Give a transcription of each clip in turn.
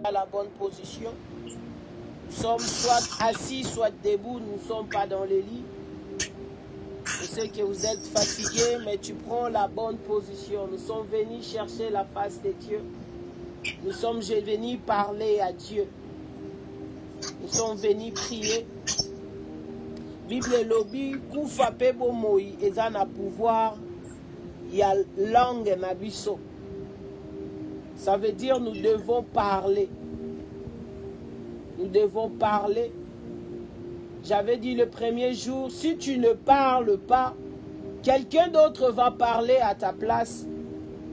à la bonne position. Nous sommes soit assis, soit debout, nous ne sommes pas dans les lits. Je sais que vous êtes fatigués, mais tu prends la bonne position. Nous sommes venus chercher la face de Dieu. Nous sommes venus parler à Dieu. Nous sommes venus prier. Bible lobi kufa pebo moi eza na pouvoir ya langue na biso. Ça veut dire nous devons parler. Nous devons parler. J'avais dit le premier jour, si tu ne parles pas, quelqu'un d'autre va parler à ta place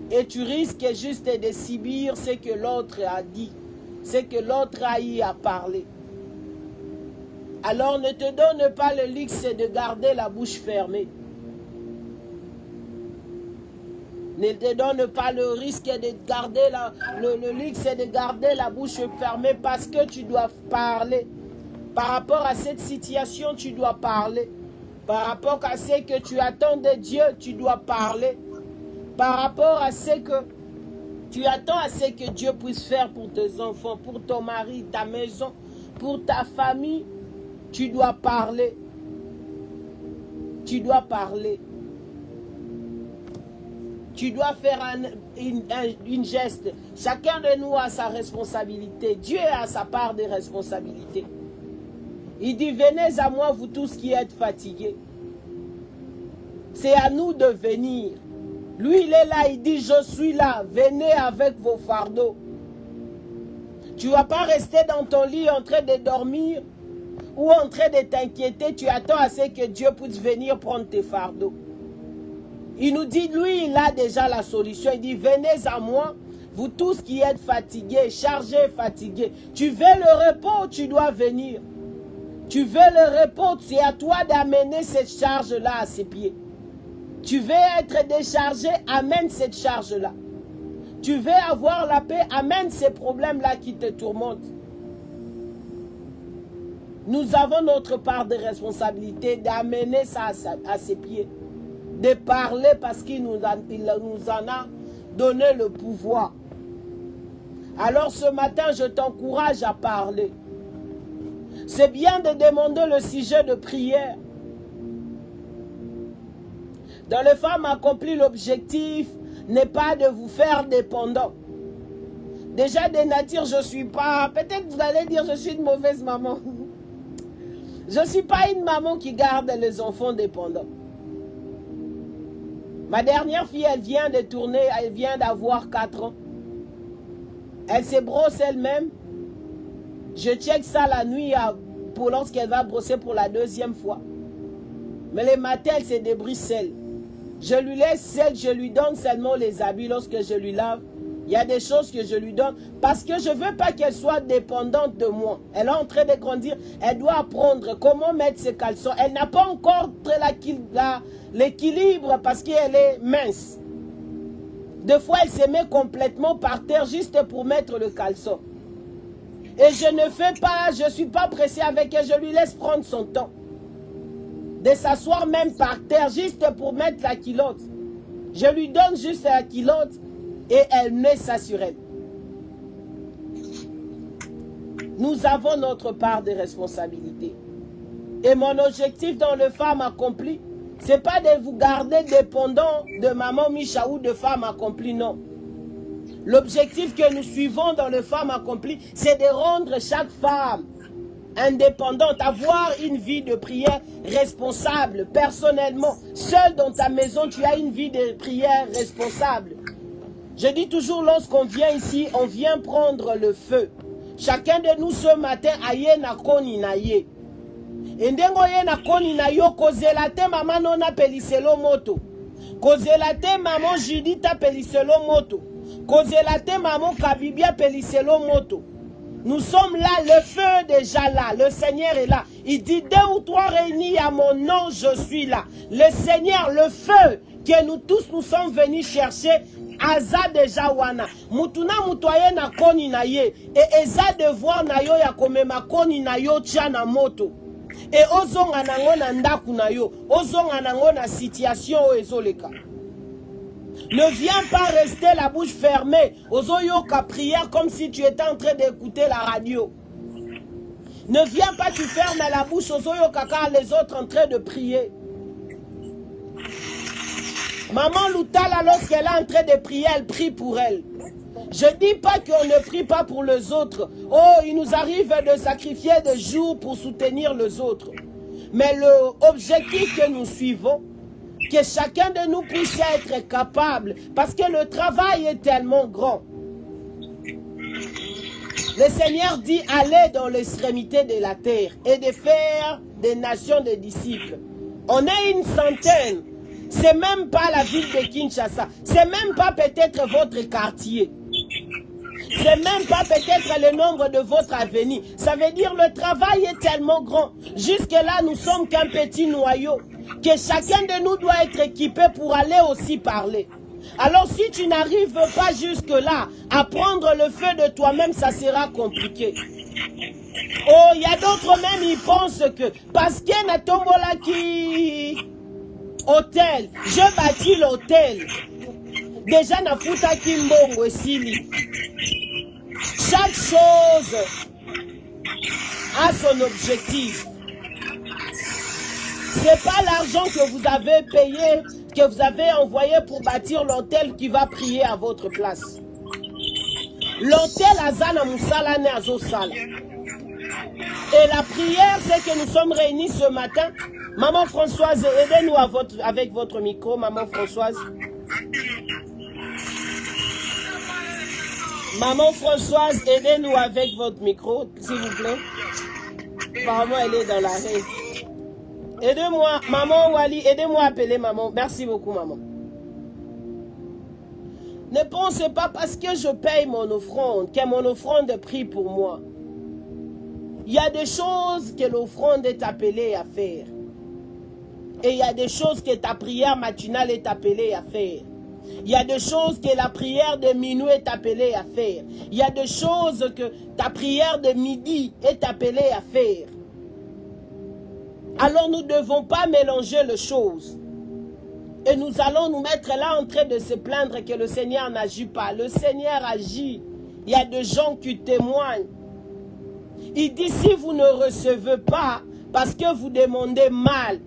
et tu risques juste de subir ce que l'autre a dit, ce que l'autre a eu à parler. Alors ne te donne pas le luxe de garder la bouche fermée. Ne te donne pas le risque de garder le luxe de garder la bouche fermée parce que tu dois parler. Par rapport à cette situation, tu dois parler. Par rapport à ce que tu attends de Dieu, tu dois parler. Par rapport à ce que tu attends à ce que Dieu puisse faire pour tes enfants, pour ton mari, ta maison, pour ta famille, tu dois parler. Tu dois parler. Tu dois faire une geste. Chacun de nous a sa responsabilité. Dieu a sa part de responsabilité. Il dit, venez à moi, vous tous qui êtes fatigués. C'est à nous de venir. Lui, il est là, il dit, je suis là. Venez avec vos fardeaux. Tu ne vas pas rester dans ton lit en train de dormir ou en train de t'inquiéter. Tu attends à ce que Dieu puisse venir prendre tes fardeaux. Il nous dit, lui, il a déjà la solution. Il dit, venez à moi, vous tous qui êtes fatigués, chargés, fatigués. Tu veux le repos, tu dois venir. Tu veux le repos, c'est à toi d'amener cette charge-là à ses pieds. Tu veux être déchargé, amène cette charge-là. Tu veux avoir la paix, amène ces problèmes-là qui te tourmentent. Nous avons notre part de responsabilité d'amener ça à ses pieds. De parler parce qu'il nous en a donné le pouvoir. Alors ce matin, je t'encourage à parler. C'est bien de demander le sujet de prière. Dans les femmes accomplies, l'objectif n'est pas de vous faire dépendant. Déjà de nature, je ne suis pas... Peut-être vous allez dire je suis une mauvaise maman. Je ne suis pas une maman qui garde les enfants dépendants. Ma dernière fille, elle vient de tourner, elle vient d'avoir 4 ans. Elle se brosse elle-même. Je check ça la nuit pour lorsqu'elle va brosser pour la 2e fois. Mais les matins, elle se débrise seule. Je lui laisse seule, je lui donne seulement les habits lorsque je lui lave. Il y a des choses que je lui donne parce que je ne veux pas qu'elle soit dépendante de moi. Elle est en train de grandir, elle doit apprendre comment mettre ses caleçons. Elle n'a pas encore l'équilibre parce qu'elle est mince. Des fois, elle se met complètement par terre juste pour mettre le caleçon. Et je ne fais pas, je ne suis pas pressé avec elle, je lui laisse prendre son temps. De s'asseoir même par terre juste pour mettre la culotte. Je lui donne juste la culotte et elle met ça sur elle. Nous avons notre part de responsabilité. Et mon objectif dans le Femmes Accomplies, ce n'est pas de vous garder dépendant de Maman Micha ou de Femmes Accomplies, non. L'objectif que nous suivons dans le Femmes Accomplies, c'est de rendre chaque femme indépendante, avoir une vie de prière responsable, personnellement. Seule dans ta maison, tu as une vie de prière responsable. Je dis toujours, lorsqu'on vient ici, on vient prendre le feu. Chacun de nous ce matin, aye na koni na ye. Endengo ye na koni na yo, kozela te maman nona peliselo moto. Kozela te maman Judith peliselo moto. Kozela te maman Kabibia peliselo moto. Nous sommes là, le feu est déjà là, le Seigneur est là. Il dit, 2 ou 3 réunis à mon nom, je suis là. Le Seigneur, le feu que nous tous nous sommes venus chercher, aza déjà wana. Mutuna mutoye na koni na ye. Et eza devoir na yo ya komema koni na yo tia na moto. Et ozonga nango na ndaku na yo. Ozonga nango na situation o ezoleka. Ne viens pas rester la bouche fermée. Ozoyoka prière comme si tu étais en train d'écouter la radio. Ne viens pas, tu fermes la bouche Ozoyoka car les autres en train de prier. Maman Loutala, lorsqu'elle est en train de prier, elle prie pour elle. Je ne dis pas qu'on ne prie pas pour les autres. Oh, il nous arrive de sacrifier des jours pour soutenir les autres. Mais l'objectif que nous suivons, que chacun de nous puisse être capable, parce que le travail est tellement grand. Le Seigneur dit, allez dans l'extrémité de la terre et de faire des nations de disciples. On est une centaine. C'est même pas la ville de Kinshasa. C'est même pas peut-être votre quartier. C'est même pas peut-être le nombre de votre avenue. Ça veut dire le travail est tellement grand. Jusque-là, nous sommes qu'un petit noyau. Que chacun de nous doit être équipé pour aller aussi parler. Alors si tu n'arrives pas jusque-là, à prendre le feu de toi-même, ça sera compliqué. Oh, il y a d'autres même, ils pensent que parce qu'il y a Tombola qui... Hôtel, je bâtis l'hôtel. Déjà, na futa kimbongo esili. Chaque chose a son objectif. C'est pas l'argent que vous avez payé, que vous avez envoyé pour bâtir l'hôtel qui va prier à votre place. L'hôtel Azana Moussala ne Azosala. Et la prière, c'est que nous sommes réunis ce matin. Maman Françoise, aidez-nous avec votre micro, Maman Françoise. Maman Françoise, aidez-nous avec votre micro, s'il vous plaît. Apparemment, elle est dans l'arrêt. Aidez-moi, Maman Wali, aidez-moi à appeler Maman. Merci beaucoup, Maman. Ne pensez pas parce que je paye mon offrande, que mon offrande prie pour moi. Il y a des choses que l'offrande est appelée à faire. Et il y a des choses que ta prière matinale est appelée à faire. Il y a des choses que la prière de minuit est appelée à faire. Il y a des choses que ta prière de midi est appelée à faire. Alors nous ne devons pas mélanger les choses. Et nous allons nous mettre là en train de se plaindre que le Seigneur n'agit pas. Le Seigneur agit. Il y a des gens qui témoignent. Il dit si vous ne recevez pas parce que vous demandez mal,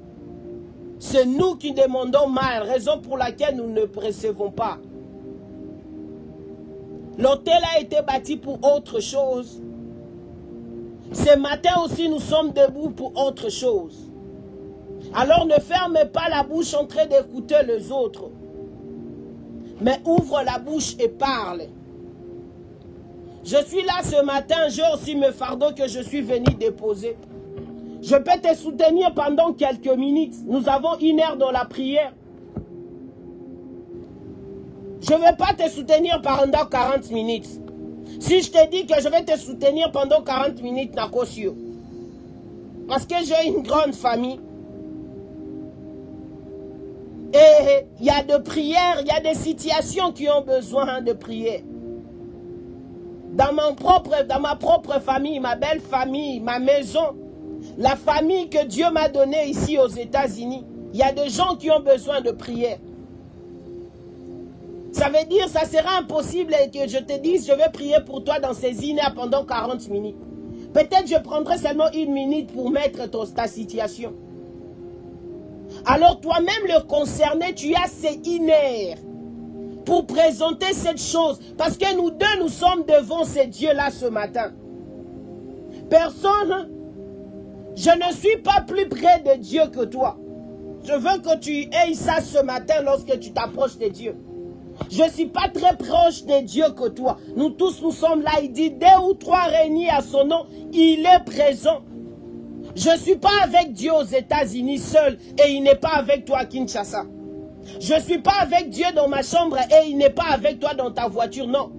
c'est nous qui demandons mal, raison pour laquelle nous ne recevons pas. L'hôtel a été bâti pour autre chose. Ce matin aussi, nous sommes debout pour autre chose. Alors ne fermez pas la bouche en train d'écouter les autres. Mais ouvre la bouche et parle. Je suis là ce matin, j'ai aussi mes fardeaux que je suis venu déposer. Je peux te soutenir pendant quelques minutes. Nous avons 1 heure dans la prière. Je ne vais pas te soutenir pendant 40 minutes. Si je te dis que je vais te soutenir pendant 40 minutes, Nakosio. Parce que j'ai une grande famille. Et il y a des prières, il y a des situations qui ont besoin de prière. Dans ma propre famille, ma belle famille, ma maison, la famille que Dieu m'a donnée ici aux États-Unis, il y a des gens qui ont besoin de prière. Ça veut dire, ça sera impossible que je te dise, je vais prier pour toi dans ces 1 heure pendant 40 minutes. Peut-être je prendrai seulement 1 minute pour mettre ta situation. Alors toi-même le concerné, tu as ces 1 heure pour présenter cette chose. Parce que nous deux, nous sommes devant ces dieux-là ce matin. Personne, je ne suis pas plus près de Dieu que toi. Je veux que tu aies ça ce matin lorsque tu t'approches de Dieu. Je ne suis pas très proche de Dieu que toi. Nous tous, nous sommes là. Il dit 2 ou 3 réunis à son nom, il est présent. Je ne suis pas avec Dieu aux États-Unis seul et il n'est pas avec toi à Kinshasa. Je ne suis pas avec Dieu dans ma chambre et il n'est pas avec toi dans ta voiture, non.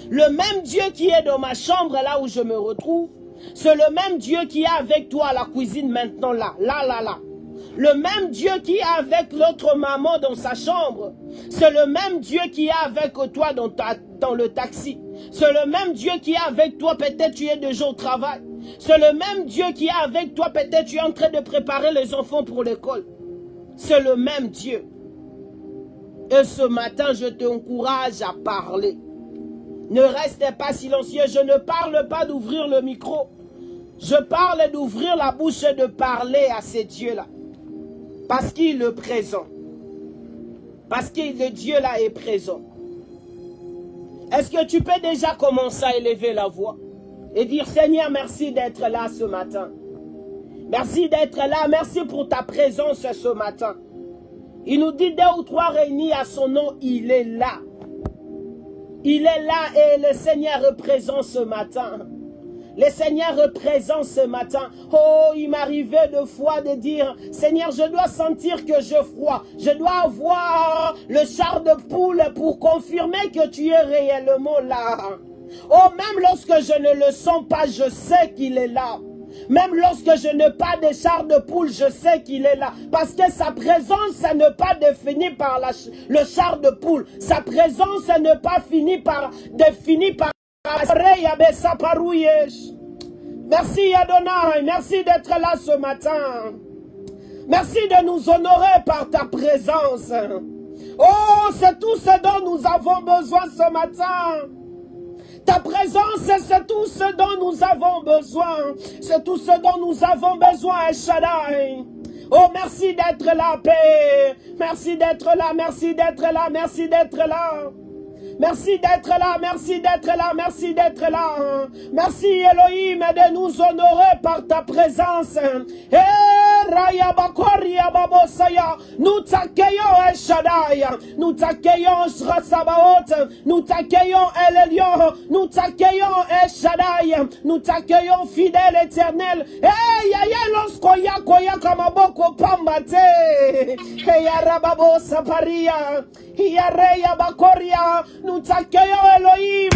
Le même Dieu qui est dans ma chambre là où je me retrouve, c'est le même Dieu qui est avec toi à la cuisine maintenant là. Le même Dieu qui est avec l'autre maman dans sa chambre, c'est le même Dieu qui est avec toi dans le taxi. C'est le même Dieu qui est avec toi, peut-être tu es déjà au travail. C'est le même Dieu qui est avec toi, peut-être tu es en train de préparer les enfants pour l'école. C'est le même Dieu. Et ce matin, je t'encourage à parler. Ne restez pas silencieux. Je ne parle pas d'ouvrir le micro. Je parle d'ouvrir la bouche et de parler à ces dieux-là. Parce qu'il est présent. Parce que le Dieu-là est présent. Est-ce que tu peux déjà commencer à élever la voix et dire, Seigneur, merci d'être là ce matin. Merci d'être là. Merci pour ta présence ce matin. Il nous dit 2 ou 3 réunis à son nom, il est là. Il est là et le Seigneur est présent ce matin. Le Seigneur est présent ce matin. Oh, il m'arrivait de fois de dire, Seigneur, je dois sentir que j'ai froid. Je dois avoir le char de poule pour confirmer que tu es réellement là. Oh, même lorsque je ne le sens pas, je sais qu'il est là. Même lorsque je n'ai pas de char de poule, je sais qu'il est là. Parce que sa présence n'est pas définie par le char de poule. Sa présence n'est pas définie par... Merci Adonai, merci d'être là ce matin. Merci de nous honorer par ta présence. Oh, c'est tout ce dont nous avons besoin ce matin. Ta présence, c'est tout ce dont nous avons besoin. C'est tout ce dont nous avons besoin, El Shaddai. Oh, merci d'être là, Père. Merci d'être là, merci d'être là, merci d'être là. Merci d'être là, merci d'être là, merci d'être là. Merci Elohim de nous honorer par ta présence. Nous t'accueillons El Shaddai, nous t'accueillons Sabaoth, nous t'accueillons El Elyon, nous t'accueillons El Shaddai, nous t'accueillons fidèle éternel. Lorsqu'oya koya kamaboko pambate, rababo saparia, reya bakoria. Nous t'accueillons Elohim.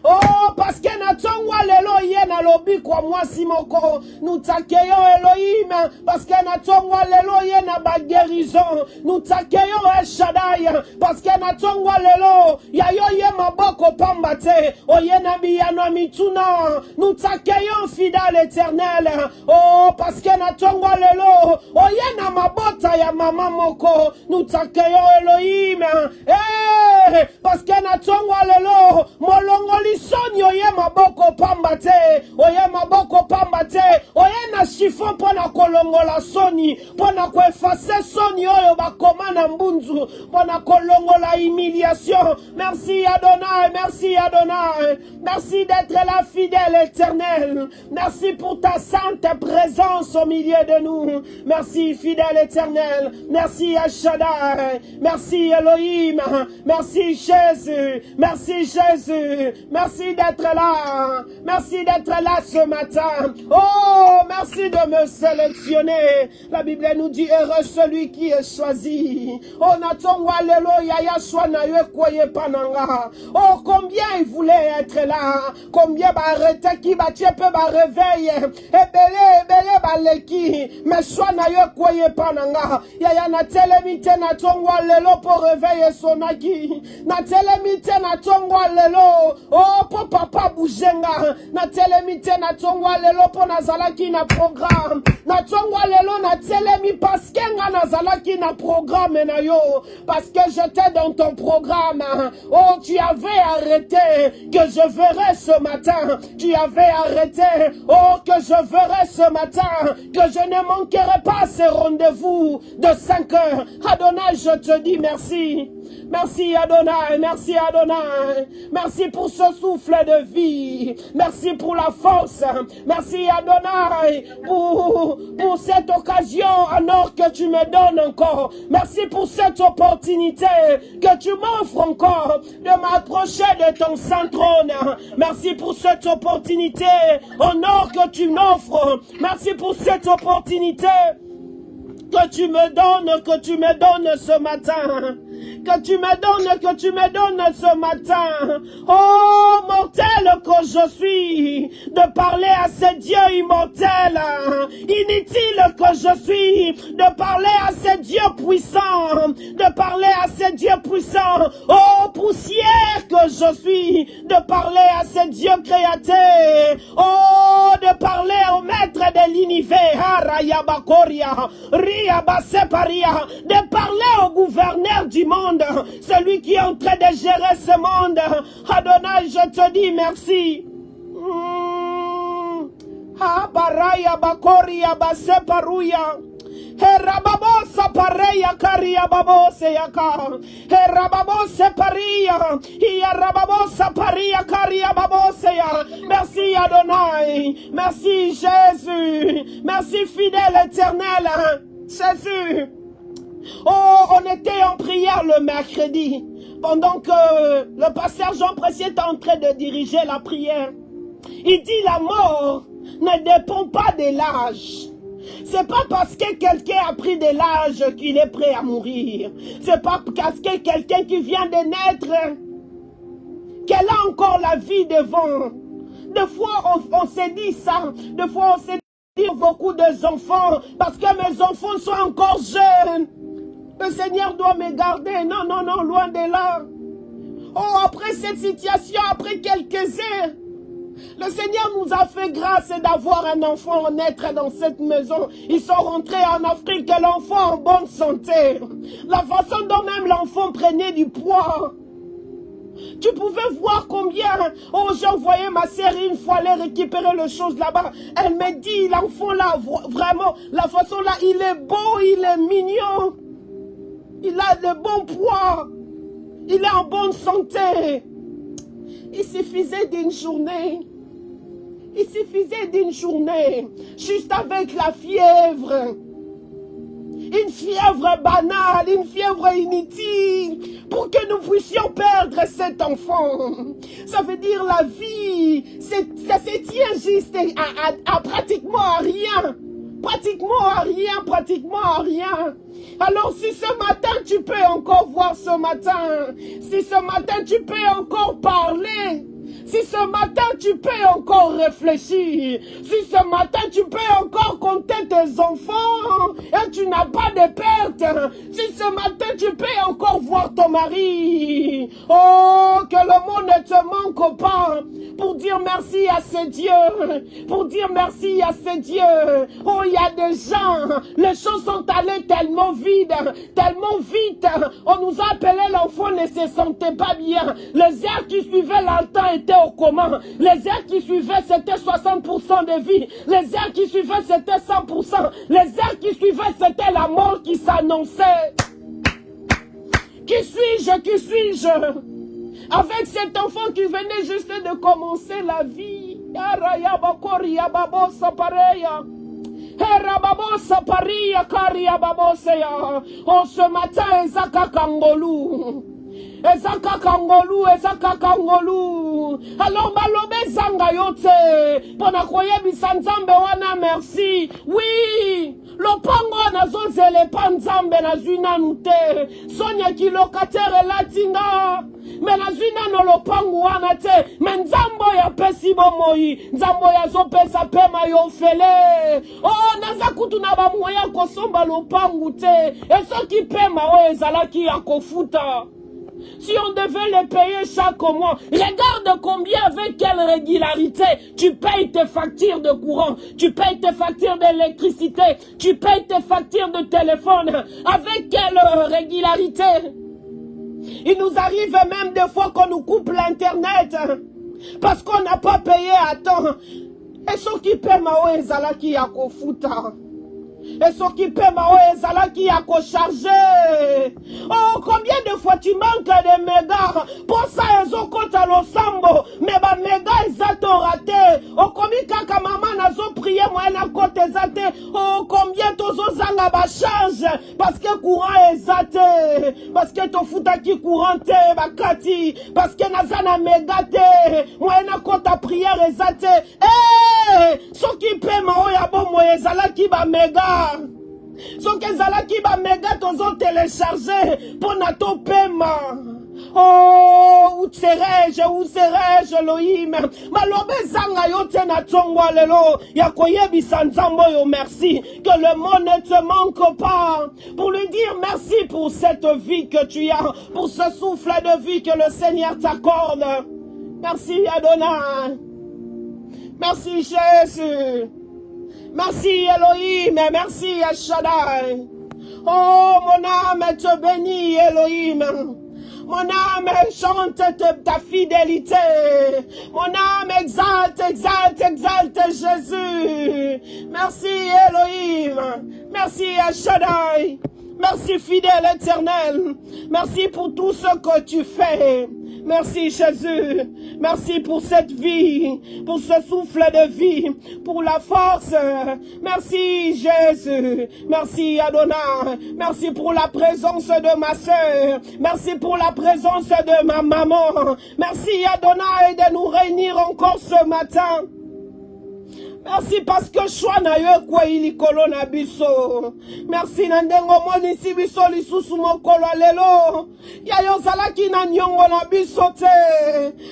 Oh, parce que natongwa lelo yena lobi kwa mwasi moko. Nous t'accueillons Elohim. Parce que natongwa lelo yena ba guérison. Nous t'accueillons El Shaddai. Parce que natongwa lelo yayo ye maboko pambate. O yena biyano mituna. Nous t'accueillons fidèle éternel. Oh, parce que natongwa lelo o yena mabota ya mama moko. Nous t'accueillons Elohim. Eh, parce que natongwa lelo molongoli sonyo ye maboko pambate oye maboko pambate oye na chiffon pona kolongola soni pona ko effacer soni oyo bakoma na mbunzu pona kolongola humiliation. Merci Adonai, merci Adonai, merci d'être là fidèle éternel. Merci pour ta sainte présence au milieu de nous. Merci fidèle éternel, merci El Shaddai, merci Elohim, merci Jésus, merci Jésus, merci d'être là, merci d'être là ce matin. Oh, merci de me sélectionner. La Bible nous dit heureux celui qui est choisi. Oh, natongwa lelo yaya shwana yue koye pananga. Oh, combien il voulait être là, combien ba arrêter qui ba tiepe ba réveil, ebele ba leki, mais shwana yue koye pananga. Yaya na telemite natongwa lelo pour réveiller son aki. Na telemite natongwa lelo, oh pour papa bougenga. Na telemite natongwa lelo pour nazalaki na programme. Natongwa lelo na telemi parce que nga nazalaki na programme na yo. Parce que j'étais dans ton programme. Oh, tu avais arrêté que je verrai ce matin. Tu avais arrêté, oh, que je verrai ce matin. Que je ne manquerai pas ce rendez-vous de 5 heures. Adonai, je te dis merci. Merci Adonai, merci Adonai. Merci pour ce souffle de vie. Merci pour la force. Merci Adonai pour cette occasion en or que tu me donnes encore. Merci pour cette opportunité que tu m'offres encore de m'approcher de ton saint trône. Merci pour cette opportunité en or que tu m'offres. Merci pour cette opportunité que tu me donnes ce matin. Que tu me donnes ce matin. Oh, mortel que je suis, de parler à ce Dieu immortel. Inutile que je suis, de parler à ce Dieu puissant. De parler à ce Dieu puissant. Oh, poussière que je suis, de parler à ce Dieu créateur. Oh, de parler au maître de l'univers, de parler au gouverneur du monde, celui qui est en train de gérer ce monde. Adonai, je te dis merci. Baraya bakoria baseparuya. Herababosa pareya karia babose yaka. Herababose paria. Hierababosa paria karia babose ya. Merci Adonai. Merci Jésus. Merci fidèle éternel. Jésus. Oh, on était en prière le mercredi. Pendant que le pasteur Jean Pressier est en train de diriger la prière. Il dit la mort ne dépend pas de l'âge. C'est pas parce que quelqu'un a pris de l'âge qu'il est prêt à mourir. C'est pas parce que quelqu'un qui vient de naître qu'elle a encore la vie devant. Des fois on s'est dit ça. Des fois on s'est dit beaucoup d'enfants parce que mes enfants sont encore jeunes. Le Seigneur doit me garder. Non, non, non, loin de là. Oh, après cette situation, après quelques heures, le Seigneur nous a fait grâce d'avoir un enfant naître dans cette maison. Ils sont rentrés en Afrique, l'enfant en bonne santé. La façon dont même l'enfant prenait du poids. Tu pouvais voir combien... Oh, j'ai envoyé ma sœur une fois aller récupérer les choses là-bas. Elle me dit, l'enfant là, vraiment, la façon là, il est beau, il est mignon. Il a de bons poids. Il est en bonne santé. Il suffisait d'une journée. Il suffisait d'une journée. Juste avec la fièvre. Une fièvre banale, une fièvre inutile. Pour que nous puissions perdre cet enfant. Ça veut dire la vie. Ça se tient juste à pratiquement à rien. Pratiquement à rien, pratiquement à rien. Alors si ce matin tu peux encore voir ce matin, si ce matin tu peux encore parler, si ce matin tu peux encore réfléchir, si ce matin tu peux encore compter tes enfants et tu n'as pas de perte, si ce matin tu peux encore voir ton mari, oh que le monde ne te manque pas pour dire merci à ce Dieu, pour dire merci à ce Dieu. Oh, il y a des gens, les choses sont allées tellement vite, on nous a appelé, l'enfant ne se sentait pas bien, les heures qui suivaient l'enfant étaient au coma, les heures qui suivaient c'était 60% de vie, les heures qui suivaient c'était 100%, les heures qui suivaient c'était la mort qui s'annonçait. Qui suis-je? Avec cet enfant qui venait juste de commencer la vie. Oh, ce matin, Ezaka Kangolu. Alors, Balobe Zanga Yote. Ponakoye Bisanzambe wana merci. Oui. Lopango nazo zele panzambe na zuna nute. Sonia ki locataire latinga. Mais na zuna no lopango wana te. Menzambo ya pesi bomoi. Nzambo ya zo pesa pema yo fele. Oh, nazakutu na ba moya kosomba lopango te. Et so ki pema o ezalaki ya kofuta. Si on devait les payer chaque mois, regarde combien, avec quelle régularité tu payes tes factures de courant, tu payes tes factures d'électricité, tu payes tes factures de téléphone, avec quelle régularité. Il nous arrive même des fois qu'on nous coupe l'internet parce qu'on n'a pas payé à temps. Et ceux qui paient mao ezalaki ya kofuta. Et ceux qui paient mao ezalaki ya ko charger. Oh, combien de fois tu manques de mégas? Pour ça, ils ont compté l'ensemble. Mais ba mégas, ils ont raté. Oh, combien kaka maman a prié, moi, elle a compté zate. Oh, combien tozo zanga ba charge? Parce que courant est zate. Parce que ton foutaki courant te, ba kati. Parce que nazana méga te. Moi, elle a compté prière et zate. Eh! Ceux qui paient mao ya bon, moi, ezalaki ba méga. So que zalaki ba mega tozo télécharger pour nato paiement. Oh, où serais-je, Elohim? Malobe zanga yo te na tongwa lelo. Yakoyebi sanzambo yo merci. Que le monde ne te manque pas. Pour lui dire merci pour cette vie que tu as. Pour ce souffle de vie que le Seigneur t'accorde. Merci Adonai. Merci Jésus. Merci Elohim, merci Shaddai. Oh, mon âme te bénit Elohim. Mon âme chante ta fidélité. Mon âme exalte, exalte, exalte Jésus. Merci Elohim. Merci Shaddai. Merci fidèle éternel. Merci pour tout ce que tu fais. Merci Jésus. Merci pour cette vie, pour ce souffle de vie, pour la force. Merci Jésus. Merci Adonai. Merci pour la présence de ma soeur. Merci pour la présence de ma maman. Merci Adonai de nous réunir encore ce matin. Merci parce que choix na yo kwa ili kolona biso. Merci na ndengo moni si biso lisusu mokolo lelo. Ya yo zalaki na nyongo na biso te.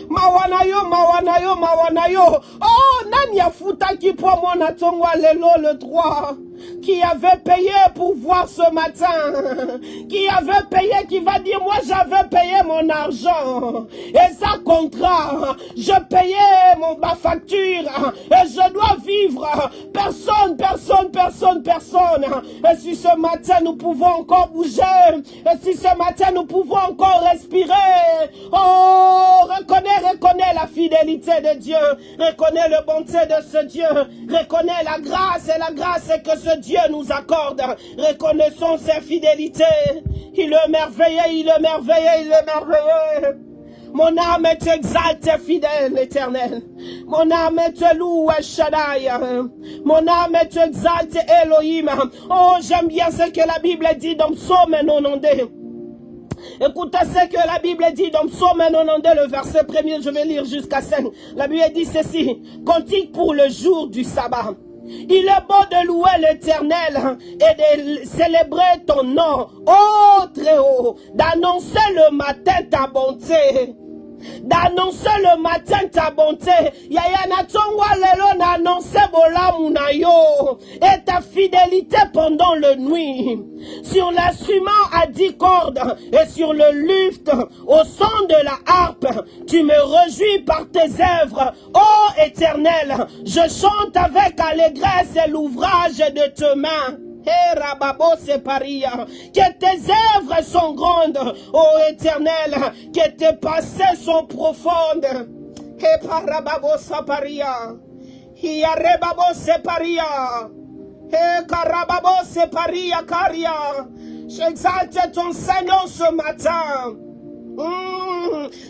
Mawana yo, mawana yo, mawana yo. Oh, nani afuta ki po mona tongwa lelo le 3. Qui avait payé pour voir ce matin, qui avait payé, qui va dire, moi j'avais payé mon argent, et ça contrat, je payais ma facture, et je dois vivre, personne, personne, personne, personne, et si ce matin nous pouvons encore bouger, et si ce matin nous pouvons encore respirer, oh, reconnais la fidélité de Dieu, reconnais le bonté de ce Dieu, reconnais la grâce que ce Dieu nous accorde. Reconnaissons sa fidélité. Il est merveilleux, il est merveilleux, il est merveilleux. Mon âme t'exalte, fidèle, éternel. Mon âme te loue, Shaddai. Mon âme t'exalte, Elohim. Oh, j'aime bien ce que la Bible dit dans Psaume 92. Écoutez ce que la Bible dit dans Psaume 92, le verset 1er, je vais lire jusqu'à 5. La Bible dit ceci: cantique pour le jour du sabbat. Il est bon de louer l'Éternel et de célébrer ton nom, ô très haut, d'annoncer le matin ta bonté. D'annoncer le matin ta bonté. Yaya na tongwa lelo na annoncer bolamu na yo et ta fidélité pendant le nuit. Sur l'instrument à 10 cordes et sur le luth au son de la harpe, tu me réjouis par tes œuvres, ô Éternel. Je chante avec allégresse l'ouvrage de tes mains. Hey, Rababo Separia, que tes œuvres sont grandes, ô Éternel, que tes passés sont profondes. Hey, Parababo Separia, Hiarebabo Separia, Hey, Karababo Separia Karia. J'exalte ton Seigneur ce matin.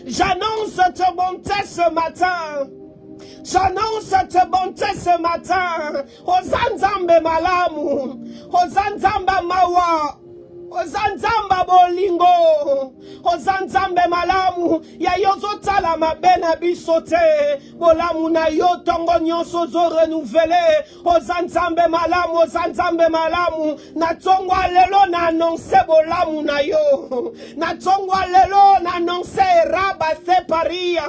J'annonce ta bonté ce matin. J'annonce ta bonté ce matin. Ozanzambe malamu. Ozanzamba mawa. Ozanzamba bolingo. Ozanzambe malamu. Ya yozota la mabena bisote. Bolamu na yo tongo nyonso zo renouvelé. Ozanzambe malamu. Ozanzambe malamu. Na tongwa lelo na annonce bolamu na yo. Na tongwa lelo na annonce raba separia.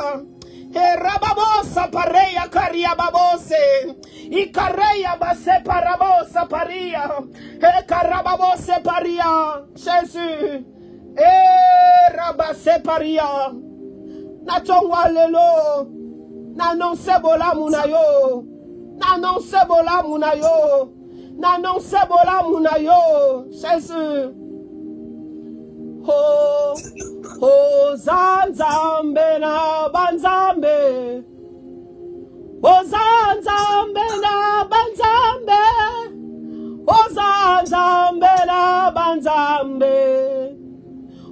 Rababosa pareya karia babose. Ikareya base parabosa paria. Karababose paria. Jésus. Rabase paria. Natongwa lelo. Nanonse bola munayo. Nanonse bola munayo. Nanonse bola munayo. Jésus. Oh, oh, Zanzambe na Banzambe. Oh, Zanzambe na Banzambe. Oh, Zanzambe na Banzambe.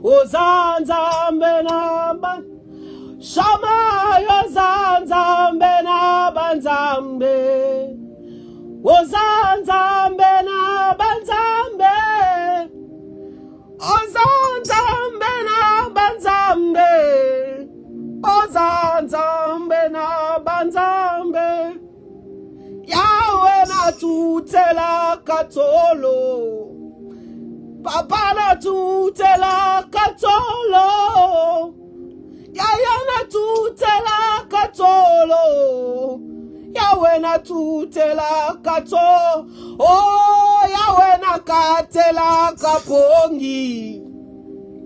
Oh, Zanzambe na Banzambe. Shama yo Zanzambe na Banzambe. Oh, Zanzambe na Banzambe. Ozanzambe na banzambe. Ozanzambe na banzambe. Yahweh na tutela katolo. Papa na tutela katolo. Yaya na tutela katolo. Yahweh na tutela kato. Oh, Yahweh na katela kapongi.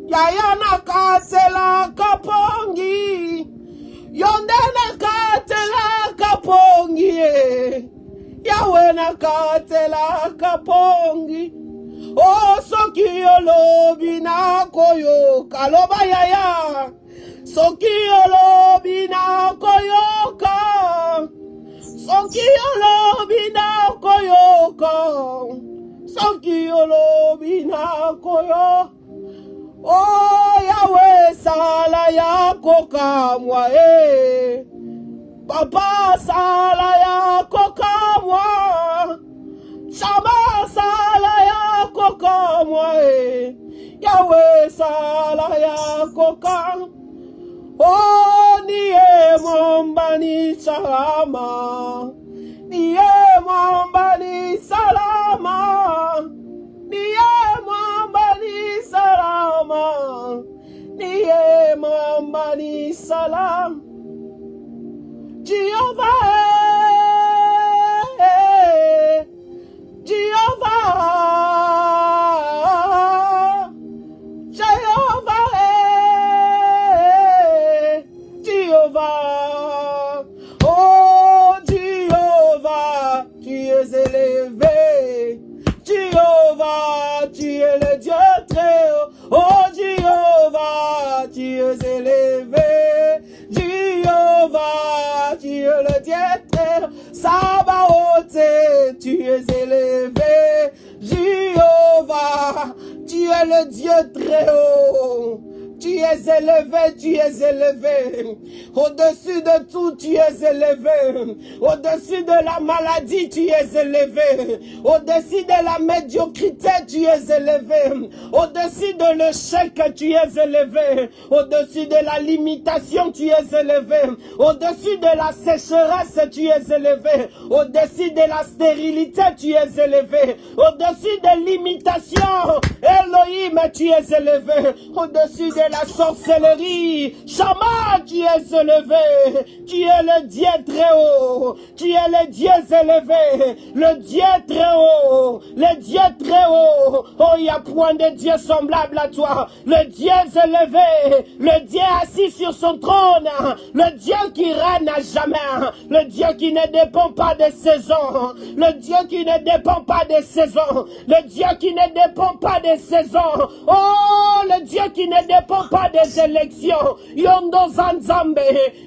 Yaya na katela kapongi. Yonde na katela kapongi. yawe nakatela kapongi. Oh, soki olobi na koyoka. Loba yaya. Soki olobi na koyoka. Soki olobi na koyoka. Soki olobi na koyoka. Oh, Yahweh, sala yako kamwa, Papa, sala yako kamwa. Shama, sala yako kamwa, Yahweh, sala yako kamwa. Oh, niye mwamba ni salama. Niye mwamba ni salama. Niye mwamba ni salama. Niye mwamba ni salama. Jehovah, Jehovah, Jehovah, Jehovah. Oh Jehovah, tu es élevé. Jehovah, tu es le Dieu très haut. Oh Jehovah, tu es élevé. Jehovah, tu es le Dieu très haut. Sabaoth, tu es élevé. Jehovah, tu es le Dieu très haut. Tu es élevé, tu es élevé. Au-dessus de tout, tu es élevé. Au-dessus de la maladie, tu es élevé. Au-dessus de la médiocrité, tu es élevé. Au-dessus de l'échec, tu es élevé. Au-dessus de la limitation, tu es élevé. Au-dessus de la sécheresse, tu es élevé. Au-dessus de la stérilité, tu es élevé. Au-dessus de l'imitation, Elohim, tu es élevé. Au-dessus de la sorcellerie, Shama, tu es élevé. Tu es le Dieu très haut. Tu es le Dieu élevé. Le Dieu très haut. Le Dieu très haut. Oh, il n'y a point de Dieu semblable à toi. Le Dieu élevé. Le Dieu assis sur son trône. Le Dieu qui règne à jamais. Le Dieu qui ne dépend pas des saisons. Le Dieu qui ne dépend pas des saisons. Le Dieu qui ne dépend pas des saisons. Oh, le Dieu qui ne dépend pas des élections. Yondo zanzambe.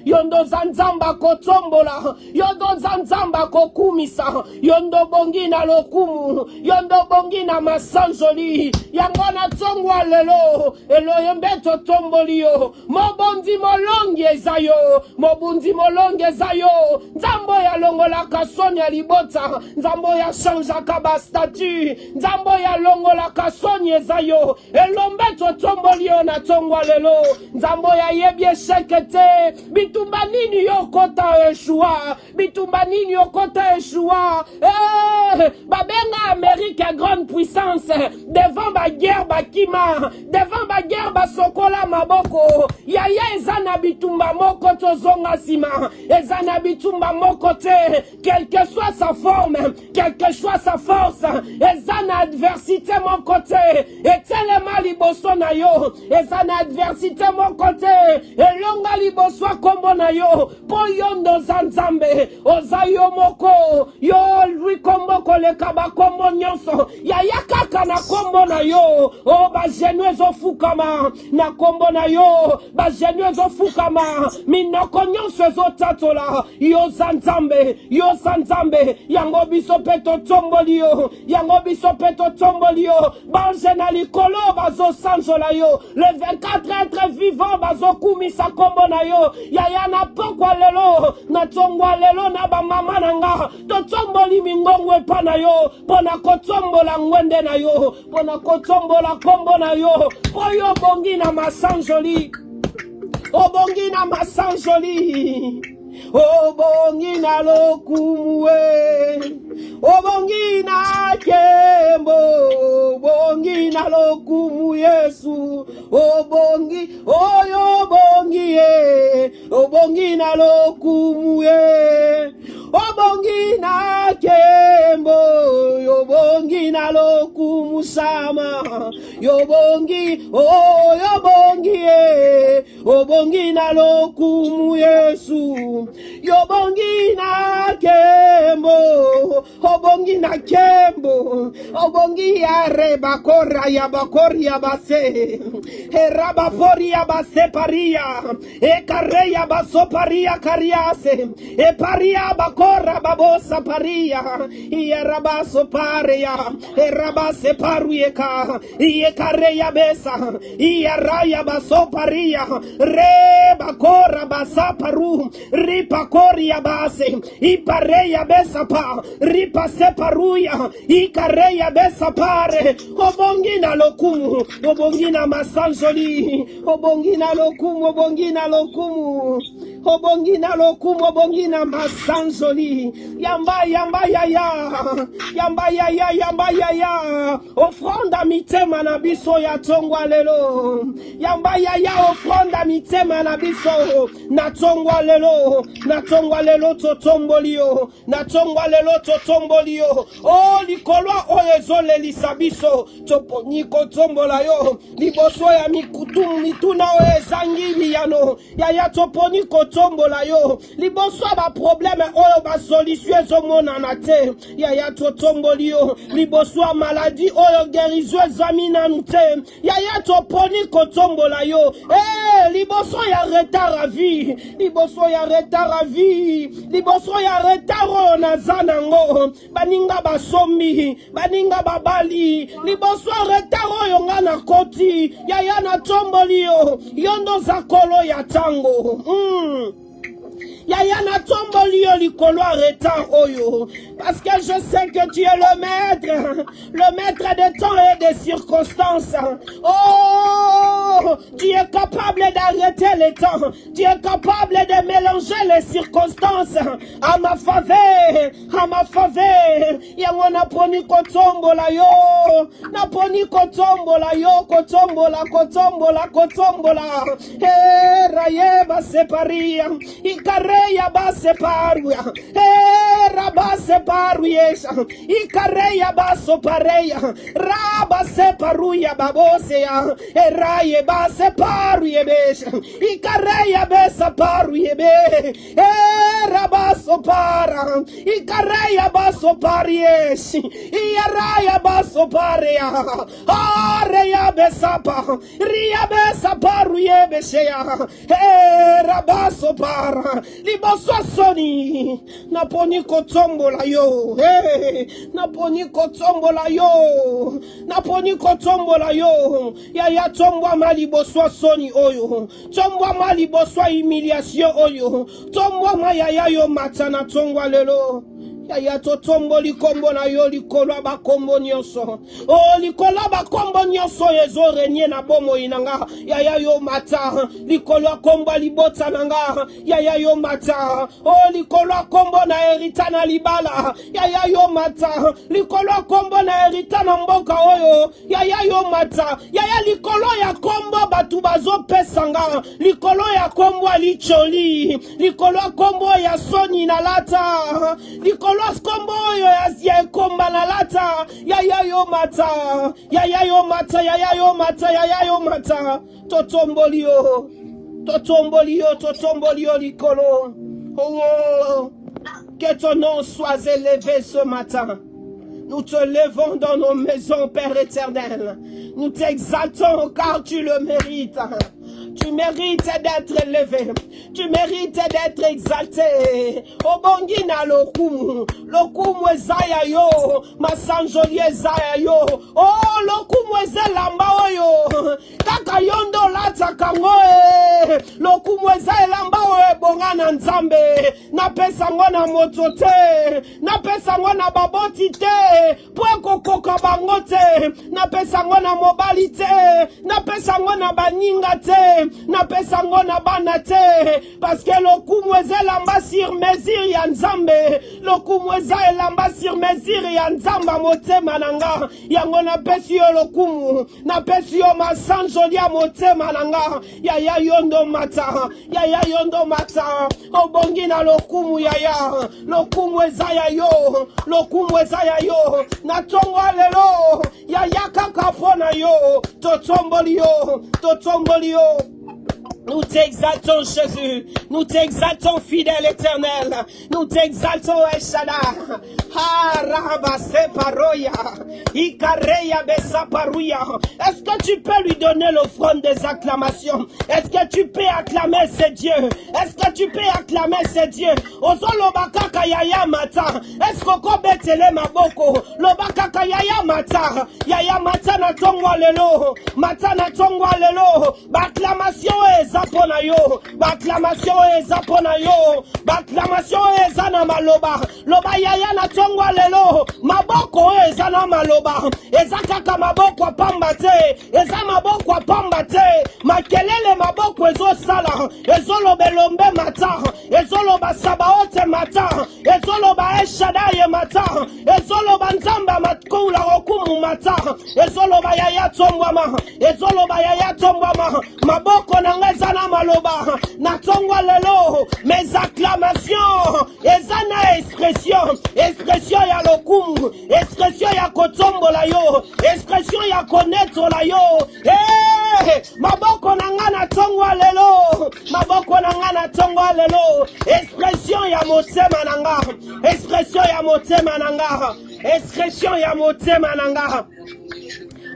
Yondo zanzamba kotombola. Yondo zanzamba kokumisa. Yondo bongina lokumu. Yondo bongina masanjoli. Yangona tongwa lelo. Elo yembeto tombolio. Mobondi molongi ezayo. Mobundi molongi ezayo. Nzambo ya longola kasoni ya libota. Nzambo ya chanja kaba statut. Nzambo ya longola kasoni ezayo. Elo mbeto tombolio na tongwa lelo. Nzambo ya yebye shekete. Bitumba nini yokota Yeshua. Bitumba nini yokota Yeshua. Babenga Amérique grande puissance. Devant ba guerre bakima. Devant ba guerre basokola maboko. Yaya ezana bitumba moko tozonga sima. Ezana bitumba moko te. Quelle que soit sa forme. Quelle que soit sa force. Ezana adversité mon côté. Etelema liboso na yo. Ezana adversité mon côté. Elonga liboso kombo na yo. Po yondo zanzambe. Ozayo moko. Yo lui kombo kole kaba kombo nyonso. Yaya kaka na kombo na yo. Oh ba genuezo fukama. Na kombo na yo. Ba genuezo fukama. Minoko nyonso ezo tatola. Yo zanzambe. Yo zanzambe. Yango biso peto tombolio. Yango biso peto tombolio. Bange na likolo bazo sanjola yo. Le 24 êtres vivants bazo kumisa kombo na yo. Yaya na pokwa lelo. Na tongwa lelo na ba mama nanga. To tomboli mingongwe pa na yo. Pona kotombola ngwende na yo. Pona kotombola kombo na yo. Poyo bongi na masanjoli. Obongi na masanjoli. Obongi na lokumwe. Obongi na kembo. Obongi na lokumu Yesu. Obongi, oyo bongi ye. Obongi na lokumu ye. Obongi na kembo. Obongi na lokumu sama. Yobongi, oyo bongi ye. Obongi na lokumu Yesu. Yobongi na kembo. obongi na kembo, obongi ya rebakora ya bakori ya base, erabapori ya base paria, ekare ya baso paria kariase, paria bakora babosa paria, rabaso paria, rabase parueka, kare ya besa, raya baso paria, rebakora basa paru, ripakori ya base, ipareya besa pa, ripase paruya, ikareya besa pare, obongina lokumu, obongina masanjoli, obongina lokumu, obongina lokumu, obongina lokumu, obongina masanjoli, yamba yamba ya ya, yamba ya ya, yamba ya ya, ofranda mitema na biso ya tongwa lelo, yamba ya ya, ofranda mitema na biso, na tongwa lelo, na tongwa lelo totombolio, na tongwa lelo totombolio, oh likolwa oyezole lisabiso, topo niko tombola yo, liboso ya mikutu mituna oyezangi miyano, ya topo niko tombola yo, liboso ba probleme oyo ba solution ezomona na te, ya totombolio, liboso maladie oyo guérison zamina nte, ya topo niko tombola yo, liboso ya retard à vie, liboso ya retard à vie, liboso ya retard na zanango, baninga basombi, baninga babali, liboso retard oyo nga na koti, ya na tombolio, yondo zakolo ya tango, Yaya na tombolio likolo retard oyo. Parce que je sais que tu es le maître des temps et des circonstances. Oh, tu es capable d'arrêter les temps. Tu es capable de mélanger les circonstances à ma faveur, à ma faveur. Yango na poni kotombola yo, na poni kotombola yo, kotombola, kotombola, kotombola. Raye ba separia, ikareya ba separia, raba separia, ikareya ba sopareya, raba separuya babosea, raye ba separia besha, ikareya be separia be, raba sopara, ikareya ba soparia, raya ba soparia, areya be sapa, ria be saparuye besea, rabaso para liboso soni naponi kotombola yo, naponi kotombola yo, naponi kotombola yo, ya tombwa maliboso soni oyo, tombwa maliboso humiliation oyo, tombwa ma ya yo matana tongwa lelo. Yaya totomboli kombo na yo likolo ba kombo nyonso. Oh likolo ba kombo nyonso ezo renye na bomo inanga. Yaya yo mata likolo kombo libota nanga. Yaya yo mata. Oh likolo kombo na erita na libala. Yaya yo mata likolo kombo na erita na mboka oyo. Yaya yo mata. Yaya likolo ya kombo batu bazo pesanga. Likolo ya kombo alicholi. Likolo kombo ya soni na lata. Likolo kombo yo ya komba na lata, yaya yo mata, yaya yo mata, yaya yo mata, yaya yo mata, totombolio, totombolio, totombolio likolo. Oh, que ton nom soit élevé ce matin. Nous te levons dans nos maisons, Père éternel. Nous t'exaltons car tu le mérites. Tu mérites d'être élevé. Tu mérites d'être exalté. Obongina lokumu. Lokumu ezaya yo. Masanjoli ezaya yo. Oh, lokumu ezelamba oyo. Kaka yondo lata kangoe. Lokumu ezaya lamba oyo bongana nzambe. Napesa ngona motote. Napesa ngona baboti te. Pweko koka bangote. Napesa ngona mobali te. Napesa ngona baninga te. Napesa ngona bana te. Parce que lokumu ezelamba sur mesure ya nzambe. Lokumu ezelamba sur mesure ya nzamba motema nanga. Yango napesi yo lokumu. Napesi yo masanjoli ya motema nanga. Yaya yondo mata. Yaya yondo mata. Obongi na lokumu yaya. Lokumu ezaya yo. Lokumu ezaya yo. Natongo lelo. Yaya kaka pona yo. Totomboli yo. Totomboli yo. Nous t'exaltons, Jésus. Nous t'exaltons, fidèle éternel. Nous t'exaltons, Eshada. Est-ce que tu peux lui donner l'offrande des acclamations? Est-ce que tu peux acclamer ces dieux? Est-ce que tu peux acclamer ces dieux? Ozolobakaka yaya mata. Est-ce que betele maboko? Lobakaka yaya mata. Yaya mata na tongwa lelo. Mata na tongwa lelo. Acclamation ezapona yo. Acclamation ezapona yo. Acclamation ezana maloba. Loba yaya na tongwa lelo. Maboko ezana maloba. Ezakaka maboko pamba te. Eza maboko pamba te. Makelele maboko ezo sala. Ezolo belombe mata. Ezolo basabaote mata. Ezolo ba eshadaye mata. Ezolo banzamba matkula okumu mata. Ezolo ba yaya tongwama. Ezolo ba yaya tongwama. Maboko nangezana maloba. Na tongwa lelo. Mes acclamations. Ezana expression. Expression ya lokumu. Expression ya kotombola yo. Expression ya koneto la yo. Eh, maboko nangana tongwa lelo. Maboko nangana tongwa lelo. Expression ya motema nanga. Expression ya motema nanga. Expression ya motema nanga.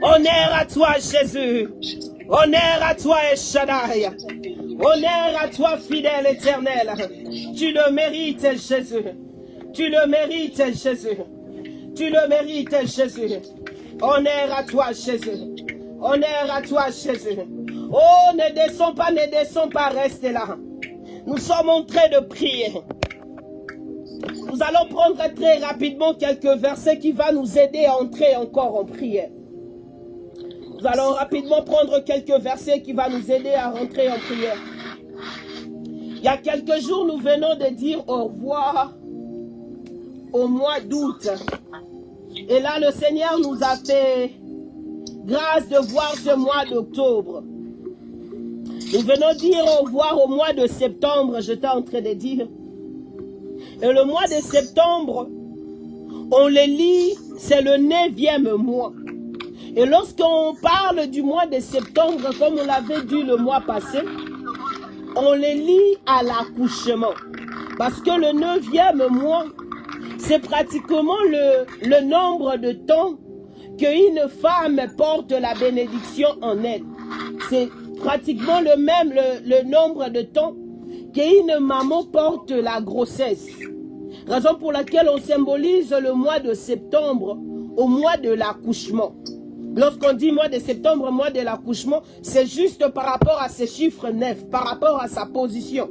Honneur à toi, Jésus. Honneur à toi, Eshadai. Honneur à toi, fidèle éternel. Tu le mérites, Jésus. Tu le mérites, Jésus. Tu le mérites, Jésus. Honneur à toi, Jésus. Honneur à toi, Jésus. Oh, ne descends pas, reste là. Nous sommes en train de prier. Nous allons prendre très rapidement quelques versets qui vont nous aider à entrer encore en prière. Nous allons rapidement prendre quelques versets qui vont nous aider à rentrer en prière. Il y a quelques jours, nous venons de dire au revoir au mois d'août. Et là, le Seigneur nous a fait grâce de voir ce mois d'octobre. Nous venons dire au revoir au mois de septembre, j'étais en train de dire. Et le mois de septembre, on le lit, c'est le 9e mois. Et lorsqu'on parle du mois de septembre, comme on l'avait dit le mois passé, on le lit à l'accouchement. Parce que le 9e mois, c'est pratiquement le nombre de temps qu'une femme porte la bénédiction en elle. C'est pratiquement le nombre de temps qu'une maman porte la grossesse. Raison pour laquelle on symbolise le mois de septembre au mois de l'accouchement. Lorsqu'on dit mois de septembre, mois de l'accouchement, c'est juste par rapport à ces chiffres 9, par rapport à sa position.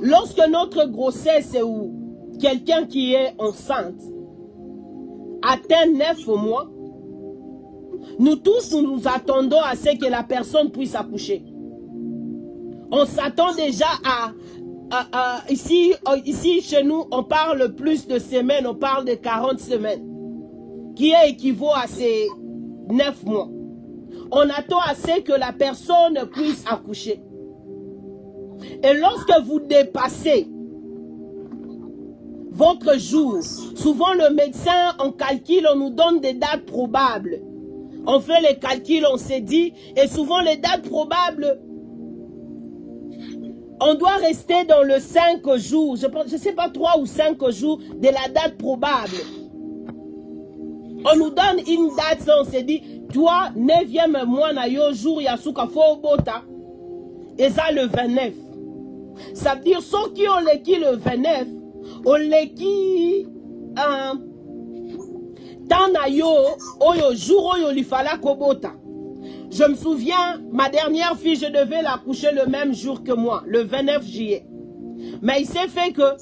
Lorsque notre grossesse ou quelqu'un qui est enceinte atteint 9 mois, nous tous nous attendons à ce que la personne puisse accoucher. On s'attend déjà ici chez nous, on parle plus de semaines, on parle de 40 semaines, qui équivaut à ces 9 mois. On attend à ce que la personne puisse accoucher. Et lorsque vous dépassez votre jour, souvent le médecin, on calcule, on nous donne des dates probables. On fait les calculs, on s'est dit, et souvent les dates probables, on doit rester dans le 5 jours, je ne sais pas 3 ou 5 jours de la date probable. On nous donne une date, on s'est dit, toi, 9e mois, na yo jour, yasuka fo bota, et ça le 29. Ça veut dire, ceux qui ont l'équipe le 29, on l'équipe tant na yo, oyo jour, oyo li fala kobota. Je me souviens, ma dernière fille, je devais l'accoucher le même jour que moi, le 29 juillet. Mais il s'est fait que,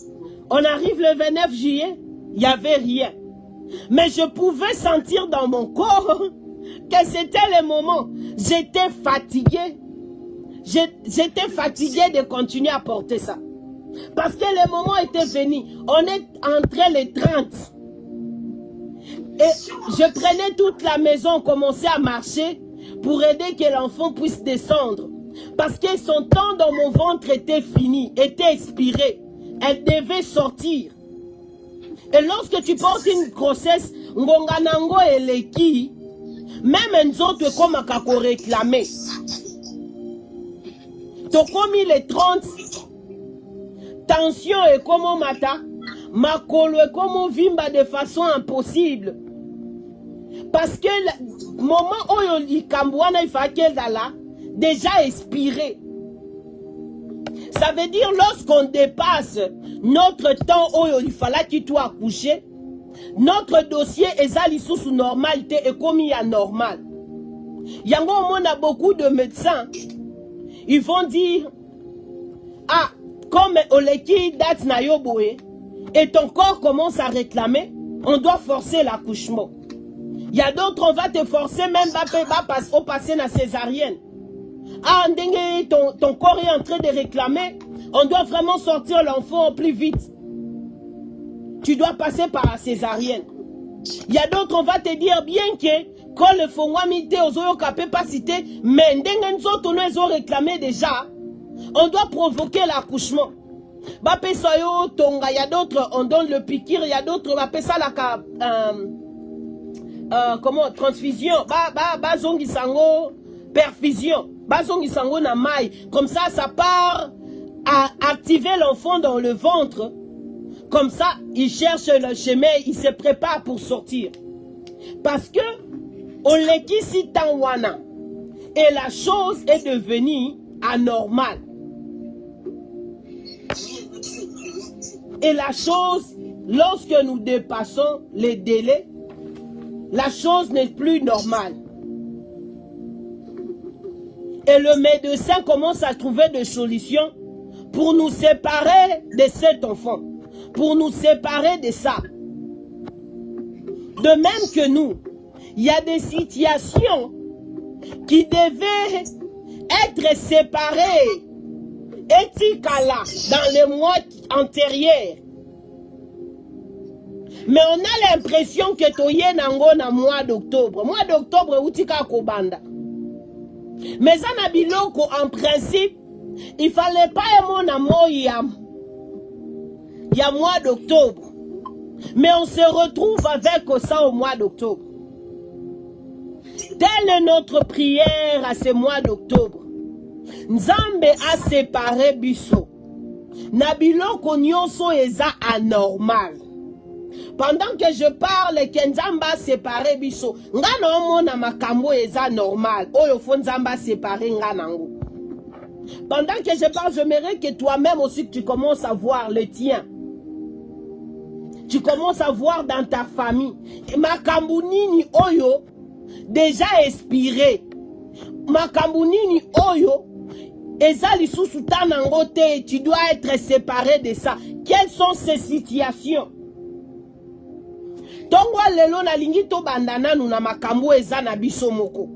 on arrive le 29 juillet, il n'y avait rien. Mais je pouvais sentir dans mon corps que c'était le moment. J'étais fatiguée. J'étais fatiguée de continuer à porter ça. Parce que le moment était venu. On est entre les 30. Et je prenais toute la maison, on commençait à marcher pour aider que l'enfant puisse descendre. Parce que son temps dans mon ventre était fini, était expiré. Elle devait sortir. Et lorsque tu portes une grossesse, ngonganango eleki, même un autre comme à réclamer. Tokomi les 30. Tension et comment mata. Makolo et comment vimba de façon impossible. Parce que le moment où il kambouana il fa qu'elle là déjà expiré. Ça veut dire lorsqu'on dépasse notre temps où il fallait qu'il soit accouché, notre dossier est allé sous normalité et comme il y a normal. Yango on a beaucoup de médecins. Ils vont dire ah comme oleki date na yoboé et ton corps commence à réclamer, on doit forcer l'accouchement. Il y a d'autres, on va te forcer même au passer la césarienne. Ah, ton corps est en train de réclamer, on doit vraiment sortir l'enfant plus vite. Tu dois passer par la césarienne. Il y a d'autres, on va te dire bien que quand le fongwamité aux capacité, mais ils ont réclamé déjà, on doit provoquer l'accouchement. Il y a d'autres, on donne le piqûre, il y a d'autres, on appelle ça la comment transfusion, zongi sango, perfusion, zongi sango na maille. Comme ça part à activer l'enfant dans le ventre. Comme ça, il cherche le chemin, il se prépare pour sortir. Parce que on l'équisse tanwana et la chose est devenue anormale. Et la chose, lorsque nous dépassons les délais, la chose n'est plus normale. Et le médecin commence à trouver des solutions pour nous séparer de cet enfant, pour nous séparer de ça. De même que nous, il y a des situations qui devaient être séparées éthiquement dans les mois antérieurs. Mais on a l'impression que toye nango na mois d'octobre. Mois d'octobre, utika kobanda. Mais en abiloko, en principe, il fallait pas aimer na mois il y a mois d'octobre. Mais on se retrouve avec ça au mois d'octobre. Telle est notre prière à ce mois d'octobre. Nzambe a séparé biso. Na biloko nyonso eza anormal. Pendant que je parle, que Nzamba a séparé biso. Nga no mona makambo eza normal. Oyo fo Nzamba séparé nga nango. Pendant que je parle, j'aimerais que toi-même aussi tu commences à voir le tien. Tu commences à voir dans ta famille. Makambo nini oyo déjà expiré. Makambo nini oyo ezali sous tanango te, tu dois être séparé de ça. Quelles sont ces situations? Tongwa lelo na lingi to bandana nous na makambo eza na biso moko.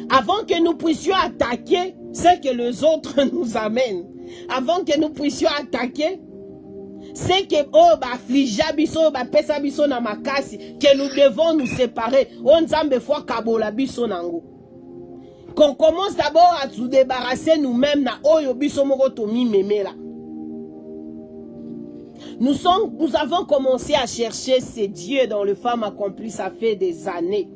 Avant que nous puissions attaquer ce que les autres nous amènent. Avant que nous puissions attaquer c'est que oh ba flija biso ba pesa biso na makasi que nous devons nous séparer. On nzambe fois kabola biso nango. Qu'on commence d'abord à se débarrasser nous-mêmes na oyo biso moko to mi memela. Nous avons commencé à chercher ces dieux dans le femme accompli, ça fait des années.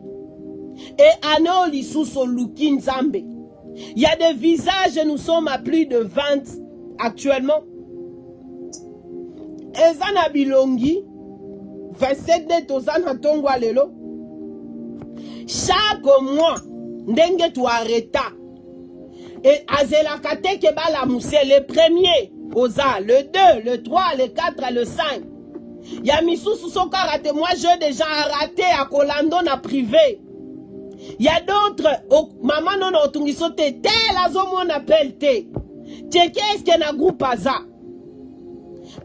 Et ano lisuso luki nzambe. Il y a des visages, nous sommes à plus de 20 actuellement. Ezana bilongi 27 de tozana tongwa lelo. Chaque mois ndenge tu arrêta. Et azela kate ke bala mousse le premier oza, le 2, le 3, le 4, le 5. Yamisu soka raté, moi j'ai déjà raté à Kolando na privé. Il y a d'autres, maman non otungiso te, la zone on appelle te. Qu'est-ce qu'il y a groupe aza?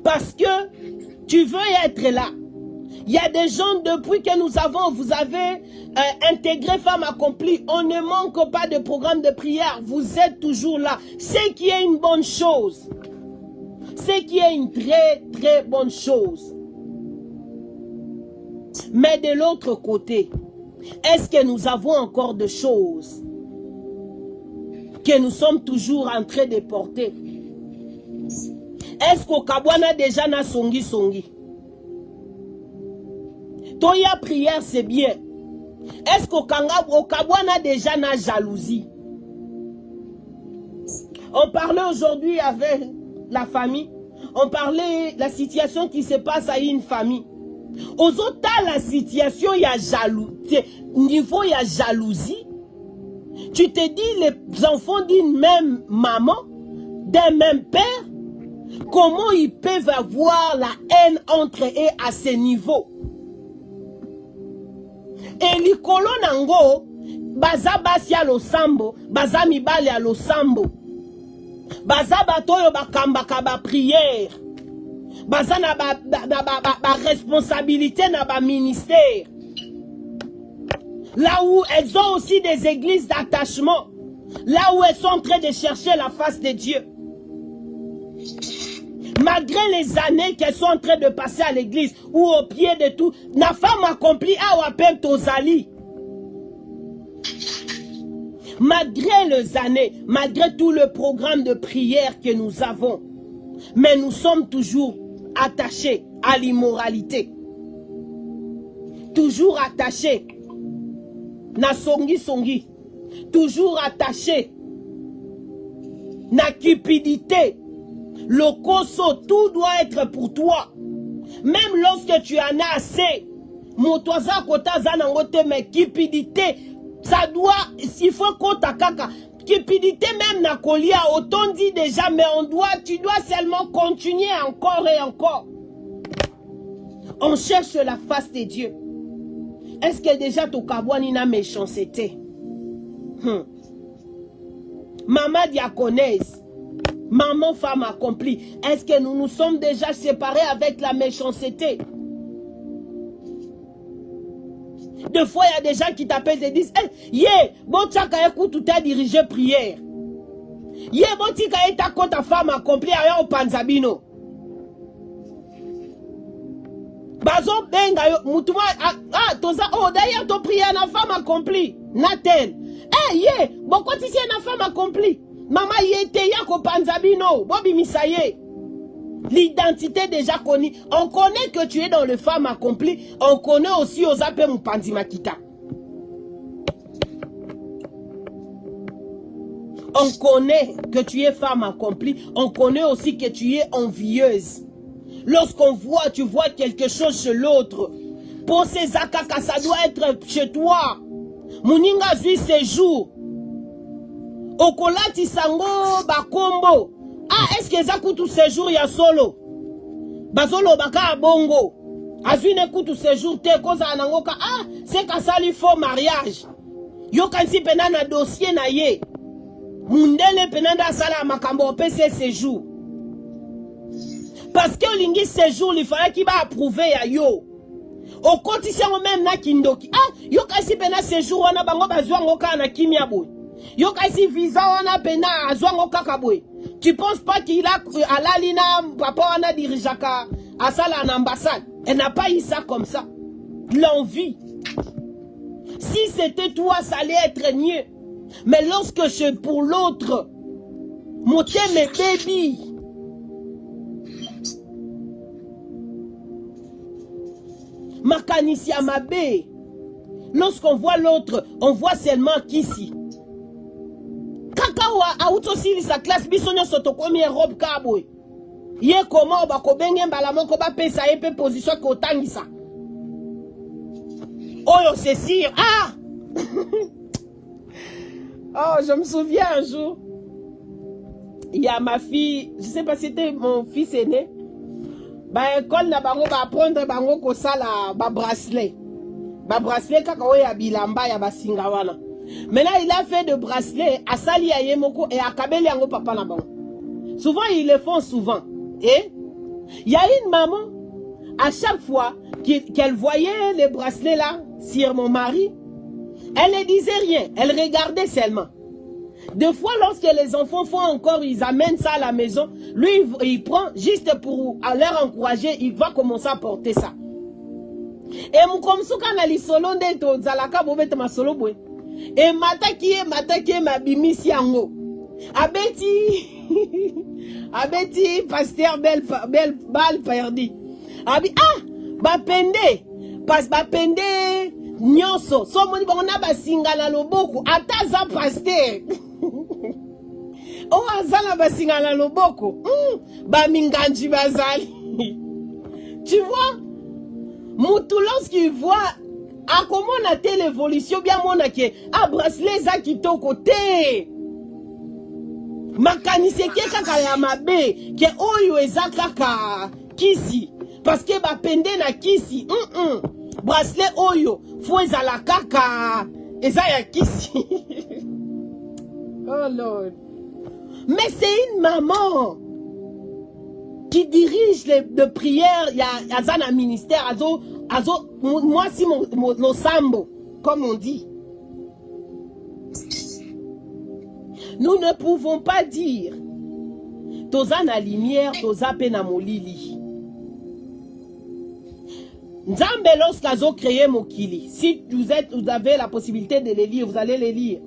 Parce que tu veux être là. Il y a des gens depuis que vous avez intégré Femme Accomplie, on ne manque pas de programme de prière. Vous êtes toujours là. Ce qui est une bonne chose. Ce qui est une très très bonne chose. Mais de l'autre côté, est-ce que nous avons encore des choses que nous sommes toujours en train de porter? Est-ce qu'au Kabwana déjà na songi songi? Toya prière c'est bien. Est-ce qu'au Kabwana déjà na jalousie? On parlait aujourd'hui avec la famille. On parlait de la situation qui se passe à une famille. Aux autres, la situation, il y a niveau, il y a jalousie. Tu te dis, les enfants d'une même maman, d'un même père, comment ils peuvent avoir la haine entre eux à ce niveau? Et likolo nango, baza basi ya losambo, baza mibali ya losambo, baza batoyo bakambaka ba prière, baza na ba responsabilité na ba ministère. Là où elles ont aussi des églises d'attachement, là où elles sont en train de chercher la face de Dieu. Malgré les années qu'elles sont en train de passer à l'église ou au pied de tout, la femme accomplie a appelé Tozali. Malgré les années, malgré tout le programme de prière que nous avons, mais nous sommes toujours attachés à l'immoralité. Toujours attachés. Na songi songi. Toujours attachés. Na cupidité. Le koso, tout doit être pour toi. Même lorsque tu en as assez, motoza kota zanangote, mais cupidité, ça doit, il faut qu'on t'akaka. Cupidité même na kolia, autant dit déjà, mais tu dois seulement continuer encore et encore. On cherche la face de Dieu. Est-ce que déjà ton kabouani na méchanceté? Maman diaconesse. Maman, femme accomplie, est-ce que nous nous sommes déjà séparés avec la méchanceté? Des fois, il y a des gens qui t'appellent et disent, hey, bon, tu écoute, tu t'es dirigé prière. Bon, tu as ta femme accomplie au Panzabino. Bazo benga yo, mutuma, toza, d'ailleurs, ton prière na femme accomplie. Natel. Bon, quand tu sais na femme accomplie. Maman yete yako panzabino, bobi misaye. L'identité déjà connue. On connaît que tu es dans le femme accomplie. On connaît aussi aux appels Mpanzimakita. On connaît que tu es femme accomplie. On connaît aussi que tu es envieuse. Lorsqu'on voit, tu vois quelque chose chez l'autre. Pour ces akaka, ça doit être chez toi. Muninga zui séjour. Okolati sango bakombo. Est-ce que ça coûte séjour ya solo? Bazolo baka bongo. Azune coûte séjour te koza anangoka. C'est qu'à ça il faut mariage. Yo kansi penana dossier na ye. Mundele penanda sala makambo pese séjour. Parce que lingi séjour il fallait qu'il va approuver ya yo. Au quotidien même na kindoki. Yo kansi penana séjour wana bango bazwa ngoka na kimia boy. Yo kasi visa wana pena azwango kakabwe. Tu penses pas qu'il a alalina papa wana dirijaka asala en ambassade. Elle n'a pas eu ça comme ça. L'envie. Si c'était toi, ça allait être mieux. Mais lorsque c'est pour l'autre, mon thème est baby. Makanisi Amabe. Lorsqu'on voit l'autre, on voit seulement qu'ici. Kakawa a aussi sa classe bisonyo soto komi robe kaboy. Ye comment ba ko benge mbala moko ba pesa epe position ko tangisa. Oyo c'est sûr. Oh, je me souviens un jour. Il y a ma fille, je sais pas si c'était mon fils aîné. Ba école na bango ba apprendre bango ko sala ba bracelet. Ba bracelet kaka oya bilamba ya basinga wana. Maintenant, il a fait de bracelets à Sali Ayemoko et à Kabeli Yango Papa Naban. Souvent, ils le font souvent. Et il y a une maman, à chaque fois qu'elle voyait les bracelets là sur mon mari, elle ne disait rien, elle regardait seulement. Des fois, lorsque les enfants font encore, ils amènent ça à la maison, lui, il prend juste pour leur encourager, il va commencer à porter ça. Et mon comme ça, quand elle est solo, zalaka bobete ma solo boy. Et mataki ma bimisi yango. Abeti pasteur bel bal perdi. Bapende nyonso. So moni ba na basinga na loboko ataza pasteur. Oh, azala basingala loboko. Ba minganji bazali. Tu vois? Moutou, lorsqu'il voit, à comment on a telle évolution, bien mon ake, à bracelet za kito côté. Makanise ke kaka ya mabe, ke oyo eza kaka kisi. Parce que ba pende na kisi, bracelet oyo, faut ezala kaka, eza ya kisi. Oh Lord. Mais c'est une maman qui dirige les prières, il y a un ministère, moi si mon sambo, comme on dit. Nous ne pouvons pas dire, toza na lumière, toza pe na molili. Nzambe lorsqu'azo créé Mokili, si vous avez la possibilité de les lire, vous allez les lire.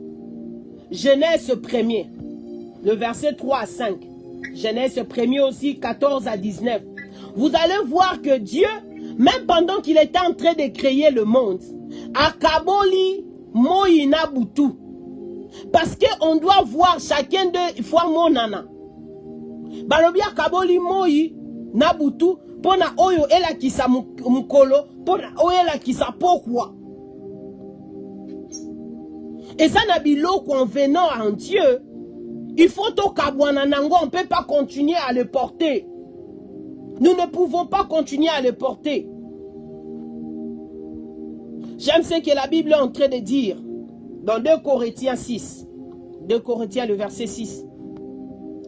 Genèse 1er, le verset 3 à 5. Genèse 1er aussi, 14 à 19. Vous allez voir que Dieu, même pendant qu'il était en train de créer le monde, akaboli moïna butu. Parce qu'on doit voir chacun de fois monana. Balobi akaboli moïna butu, pona oyo ela kisa mukolo, pona oyo ela kisa pourquoi. Et ça n'a biloko en venant en Dieu. Il faut au kabwana nango, on ne peut pas continuer à le porter. Nous ne pouvons pas continuer à le porter. J'aime ce que la Bible est en train de dire dans 2 Corinthiens 6. 2 Corinthiens, le verset 6.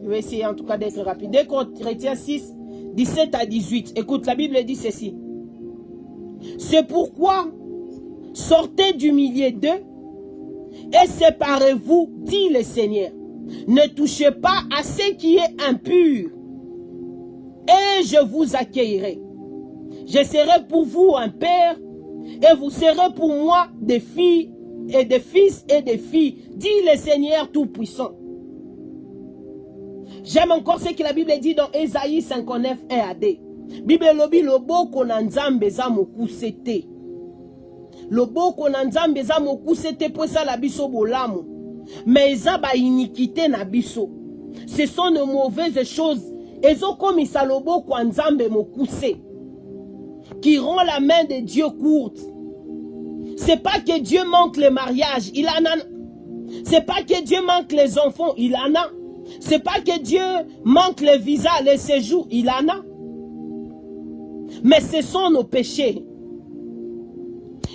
Je vais essayer en tout cas d'être rapide. 2 Corinthiens 6, 17 à 18. Écoute, la Bible dit ceci. C'est pourquoi sortez du milieu d'eux et séparez-vous, dit le Seigneur. Ne touchez pas à ce qui est impur, et je vous accueillerai. Je serai pour vous un père, et vous serez pour moi des filles et des fils et des filles, dit le Seigneur Tout-Puissant. J'aime encore ce que la Bible dit dans Ésaïe 59, 1 à 2. Bible lobi loboko na nzambe za mokusete. Loboko na nzambe za mokusete po sa la biso bolamu. Mais eza ba iniquité na biso. Ce sont de mauvaises choses. Ezo comme isa loboko na nzambe mokuse. Qui rend la main de Dieu courte. C'est pas que Dieu manque le mariage, il en a. C'est pas que Dieu manque les enfants, il en a. C'est pas que Dieu manque le visa, le séjour, il en a. Mais ce sont nos péchés.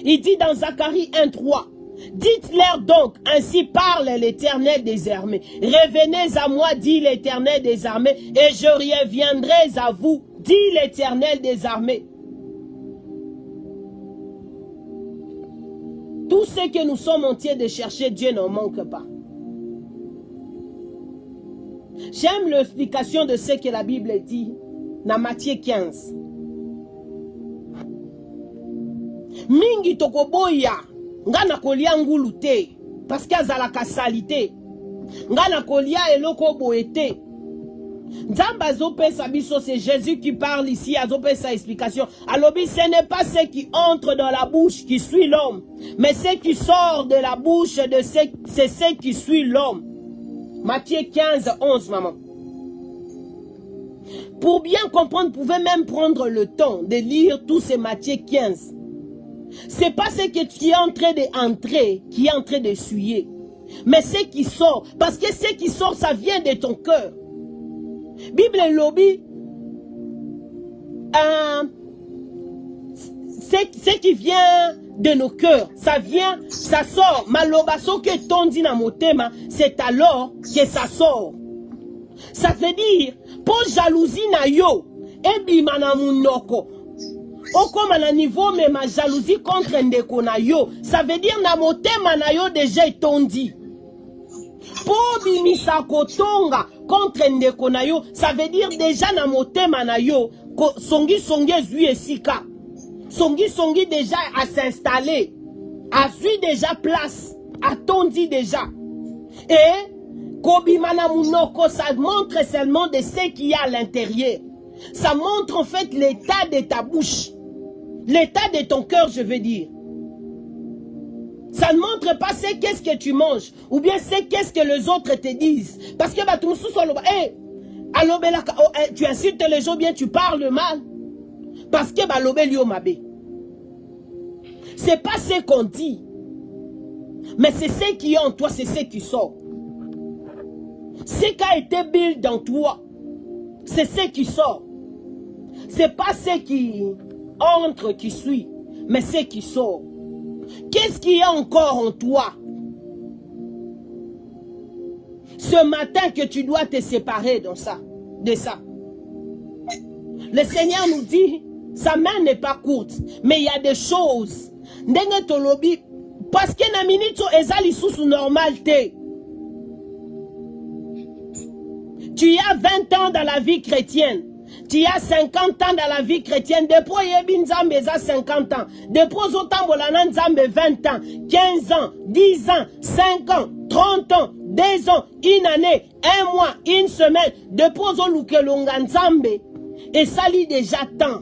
Il dit dans Zacharie 1:3, dites-leur donc, ainsi parle l'Éternel des armées. Revenez à moi, dit l'Éternel des armées, et je reviendrai à vous, dit l'Éternel des armées. Tout ce que nous sommes entiers de chercher, Dieu n'en manque pas. J'aime l'explication de ce que la Bible dit dans Matthieu 15. Mingi tokoboya, ngana kolia ngulu te, parce que azalaka salité. Ngana kolia eloko boete. Nzamba zopesa biso, c'est Jésus qui parle ici, azopesa explication. Alobi, ce n'est pas ce qui entre dans la bouche qui suit l'homme, mais ce qui sort de la bouche de c'est ce qui suit l'homme. Matthieu 15, 11, maman. Pour bien comprendre, vous pouvez même prendre le temps de lire tous ces Matthieu 15. C'est pas ce que tu es en train d'entrer qui est en train de suyer, mais ce qui sort. Parce que ce qui sort, ça vient de ton cœur. Bible lobby, ce qui vient de nos cœurs, ça vient, ça sort. Malobaso que tondi na motema, c'est alors que ça sort. Ça veut dire, pour jalousie na yo, ebima na munoko. Okoma na niveau mais ma jalousie contre ndeko na yo, ça veut dire na motema na yo déjà tondi. Pour bimisa kotonga contre ndeko na yo, ça veut dire déjà na motema na yo, songi zui esika. Songi déjà à s'installer, a vu déjà place, a tondi déjà. Et kobimana munoko, ça montre seulement de ce qu'il y a à l'intérieur. Ça montre en fait l'état de ta bouche, l'état de ton cœur, je veux dire. Ça ne montre pas c'est qu'est-ce que tu manges. Ou bien c'est qu'est-ce que les autres te disent. Parce que tu insultes les gens, bien tu parles mal. Parce que c'est pas ce qu'on dit. Mais c'est ce qui est en toi, c'est ce qui sort. Ce qui a été build dans toi, c'est ce qui sort. C'est pas ce qui entre, qui suit, mais ce qui sort. Qu'est-ce qu'il y a encore en toi? Ce matin que tu dois te séparer de ça. Le Seigneur nous dit, sa main n'est pas courte, mais il y a des choses. Parce que na minute ezali sous normalité. Tu as 20 ans dans la vie chrétienne. Tu as 50 ans dans la vie chrétienne. Depuis Nzambe 50 ans. Depuis Zotambolana Nzambe 20 ans. 15 ans, 10 ans, 5 ans, 30 ans, 2 ans, une année, un mois, une semaine. Depuis Zolukelonga Nzambe. Et ça lit déjà tant.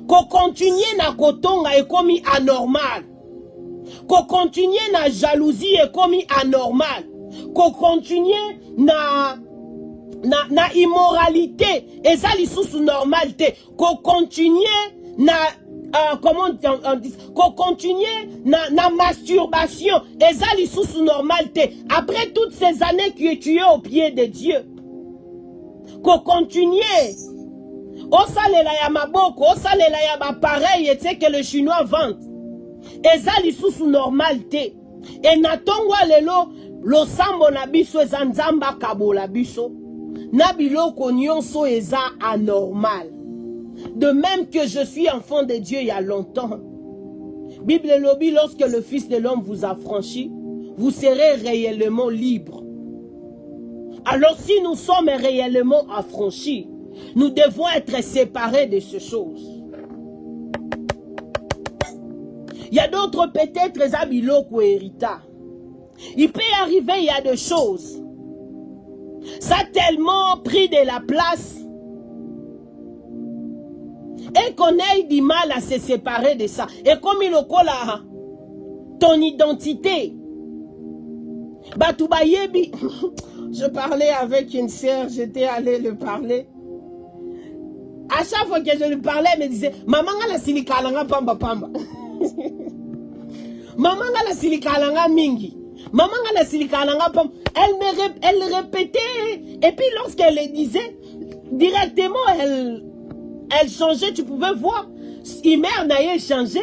Qu'on continue na kotonga et commis anormal. Qu'on continue na jalousie et commis anormal. Qu'on continue na immoralité et ça li sous normalité. Qu'on continue na comment on dit, qu'on continue na masturbation et ça li sous normalité. Après toutes ces années que tu es au pied de Dieu, qu'on continue au salela ya maboko, au salela ya pareil, et c'est que le chinois vend. Et ça li sous normalité. Et natongwa lelo lo sambo na biso ezanzamba kabola biso. Na biloko nyonso eza anormal. De même que je suis enfant de Dieu il y a longtemps. Bible lobby, lorsque le Fils de l'homme vous affranchit, vous serez réellement libre. Alors si nous sommes réellement affranchis, nous devons être séparés de ces choses. Il y a d'autres peut-être zabiloko hérita. Il peut arriver, il y a des choses. Ça a tellement pris de la place. Et qu'on ait du mal à se séparer de ça. Et comme il a ton identité. Batoubayebi. Je parlais avec une sœur, j'étais allé le parler. À chaque fois que je lui parlais, elle me disait, maman a la silikalanga pamba pamba. Maman a la silikalanga mingi. Maman a la silikalanga pamba. Elle répétait. Et puis lorsqu'elle le disait, directement, elle changeait, tu pouvais voir. Imer n'a changé.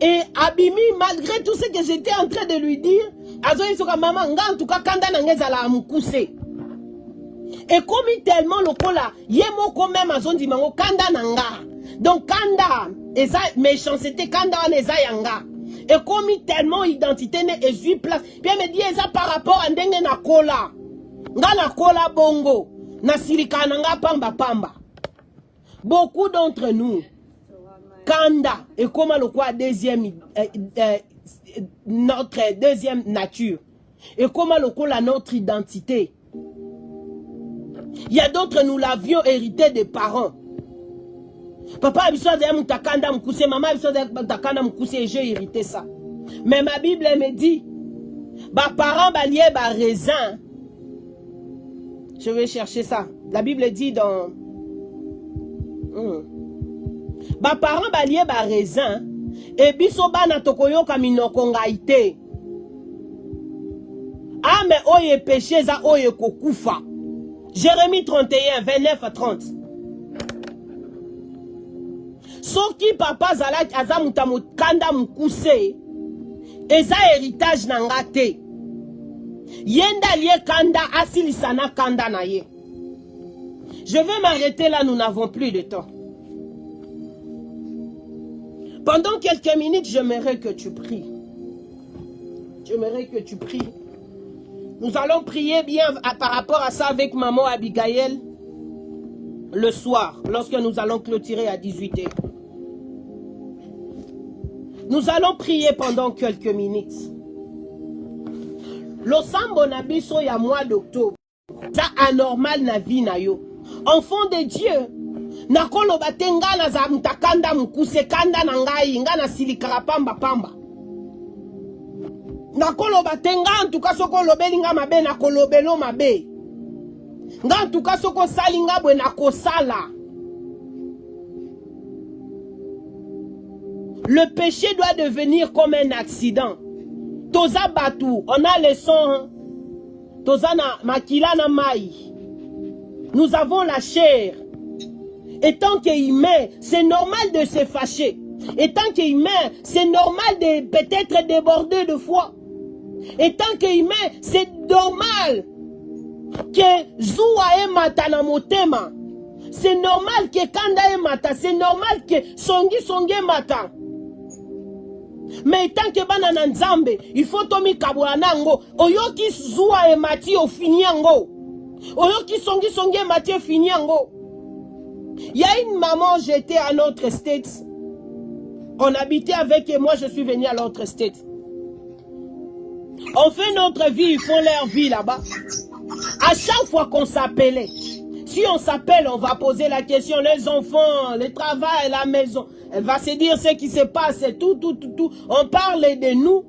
Et Abimi, malgré tout ce que j'étais en train de lui dire, maman, en tout cas, kanda nangezala amukuse. Et comme tellement le cola, yemo quand même à son dimanche, kanda nanga. Donc kanda, eza méchanceté, kanda neza yanga. Et comme tellement identité ne ezui place. Puis elle me dit, eza par rapport à ndenge na cola. Nga na cola bongo. Na silika nanga pamba pamba. Beaucoup d'entre nous, kanda, et comme le quoi notre deuxième nature. Et comme le quoi notre identité. Il y a d'autres, nous l'avions hérité des parents. Papa a besoin de mutakanda mukuse, maman a besoin de mutakanda mukuse, et j'ai hérité ça. Mais ma Bible me dit, bah parents balié bah raisin. Je vais chercher ça. La Bible dit dans bah parents balié bah raisin et biso bana tokoyo kaminoko ngaite. Ah mais oye péché za oye kokufa. Jérémie 31, 29 à 30. Soki papa zalak azamuta mukanda mukuse. Eza héritage nangate. Yenda liye kanda asilisana kanda na ye. Je vais m'arrêter là, nous n'avons plus de temps. Pendant quelques minutes, j'aimerais que tu pries. J'aimerais que tu pries. Nous allons prier bien par rapport à ça avec maman Abigail le soir, lorsque nous allons clôturer à 18h. Nous allons prier pendant quelques minutes. Le sambo na biso ya mois d'octobre. Ça anormal na vie na yo. Enfant de Dieu. Nakolo batenga na za mtakanda mukuse kanda na ngai nga na silikara pamba pamba. nakoloba te nga en tout cas soko lobeli nga mabe nakolobelo mabe. Nga en tout cas soko sali nga bwe nakosala. Le péché doit devenir comme un accident. Toza batou, on a les sons. Toza na makila na mai. Nous avons la chair. Et tant qu'humain, c'est normal de se fâcher. Et tant qu'humain, c'est normal de peut-être déborder de foi. Et tant qu'humain, c'est normal que Zoua e mata na motema. C'est normal que Kanda e mata. C'est normal que Songi mata. Mais tant que banana nzambe, il faut tomi kabwanango. Oyoki Zoua e mati o finiango. Oyoki Songi mati o finiango. Il y a une maman, j'étais à notre state. On habitait avec et moi je suis venu à l'autre state. On fait notre vie, ils font leur vie là-bas. À chaque fois qu'on s'appelait, si on s'appelle, on va poser la question, les enfants, le travail, la maison. Elle va se dire ce qui se passe, tout. On parle de nous.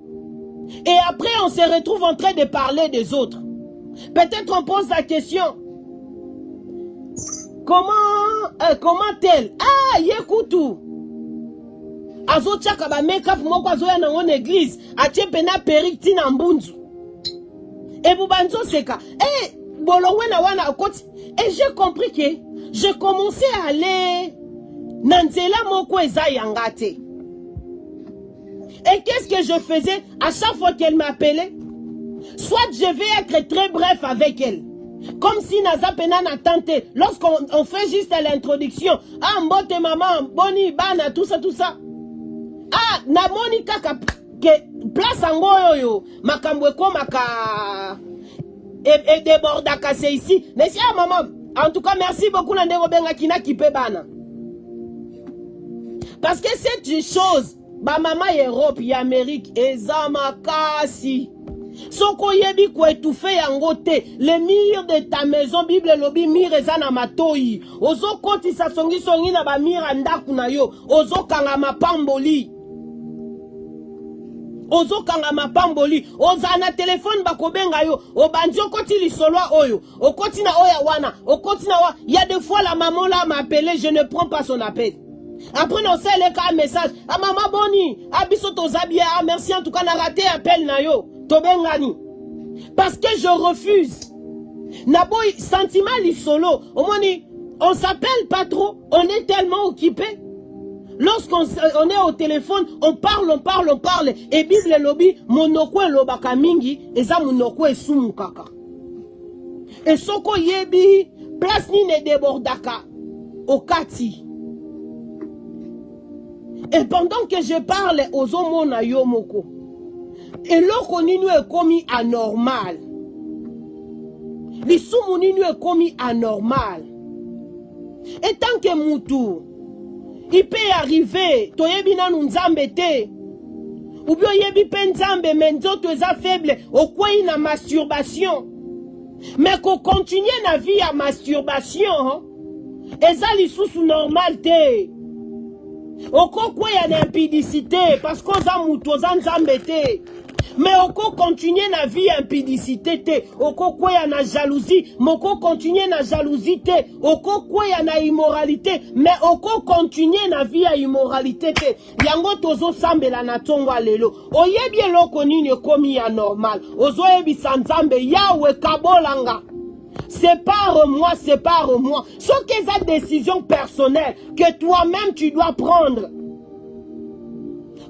Et après, on se retrouve en train de parler des autres. Peut-être on pose la question. Comment tel? Ah, yekutu. Azo tchaka ba make-up moko azo ya na mon église. Atie pena perruque tina mbunzu. Et bubanzo seka. Bolongwe na wana okoti. Et j'ai compris que je commençais à aller nanzela moko eza yangate. Et qu'est-ce que je faisais à chaque fois qu'elle m'appelait? Soit je vais être très bref avec elle. Comme si naza pena na tante. Lorsqu'on fait juste l'introduction. Ah, mbote maman, boni, bana, tout ça. Ah, na moni kaka ke place ango yo makambo ko maka et débordaka c'est ici. Mais si maman, en tout cas merci beaucoup na ndeko benga kina kipe bana. Parce que cette chose, ba maman Europe et Amérique eza makasi. Soko yebi ko étouffer yango te, les murs de ta maison Bible lobi mire eza na matoi. Ozo koti sa songi na ba mire ndaku na yo, ozo kanga mapamboli. Ozo kanga mapamboli, oza na téléphone bakobenga yo, obandi okoti lisolo oyo, okoti na oya wana, okoti na wa. Il y a des fois la maman là m'appelle, je ne prends pas son appel. Après on sait le message, ah maman boni, abiso tozabia, ah merci en tout cas na raté appel na yo, tobengani. Parce que je refuse. Naboy sentiment lisolo, au moins on s'appelle pas trop, on est tellement occupé. Lorsqu'on est au téléphone, on parle. Et Bible lobby, monokwe lobaka mingi, eza monokwe sumukaka. Et soko yebi, place ni ne débordaka, okati. Et pendant que je parle aux hommes na yomoko, et l'oko ninu est commis anormal. L'isumu ninu est commis anormal. Et tant que moutou, il peut arriver, toyebi nanu nzambe te. Ou bien yebi pe nzambe, mais nzoto eza faible, okweyi na masturbation. Mais qu'on continue na vie à masturbation, eza lisusu normal te. Oko kweya na impudicité, parce qu'on a moutou, oza nzambe te. Mais oko continue na vie impudicité te. Oko kweya na jalousie, moko continue na jalousie te. Oko kweya na immoralité, mais oko continue na vie à immoralité te. Yango tozo sambela na tongwa lelo. Oyebi eloko nini komi anormal. Ozo yebi sanzambe yawe kabolanga. Sépare-moi. Ce que c'est décision personnelle que toi-même tu dois prendre.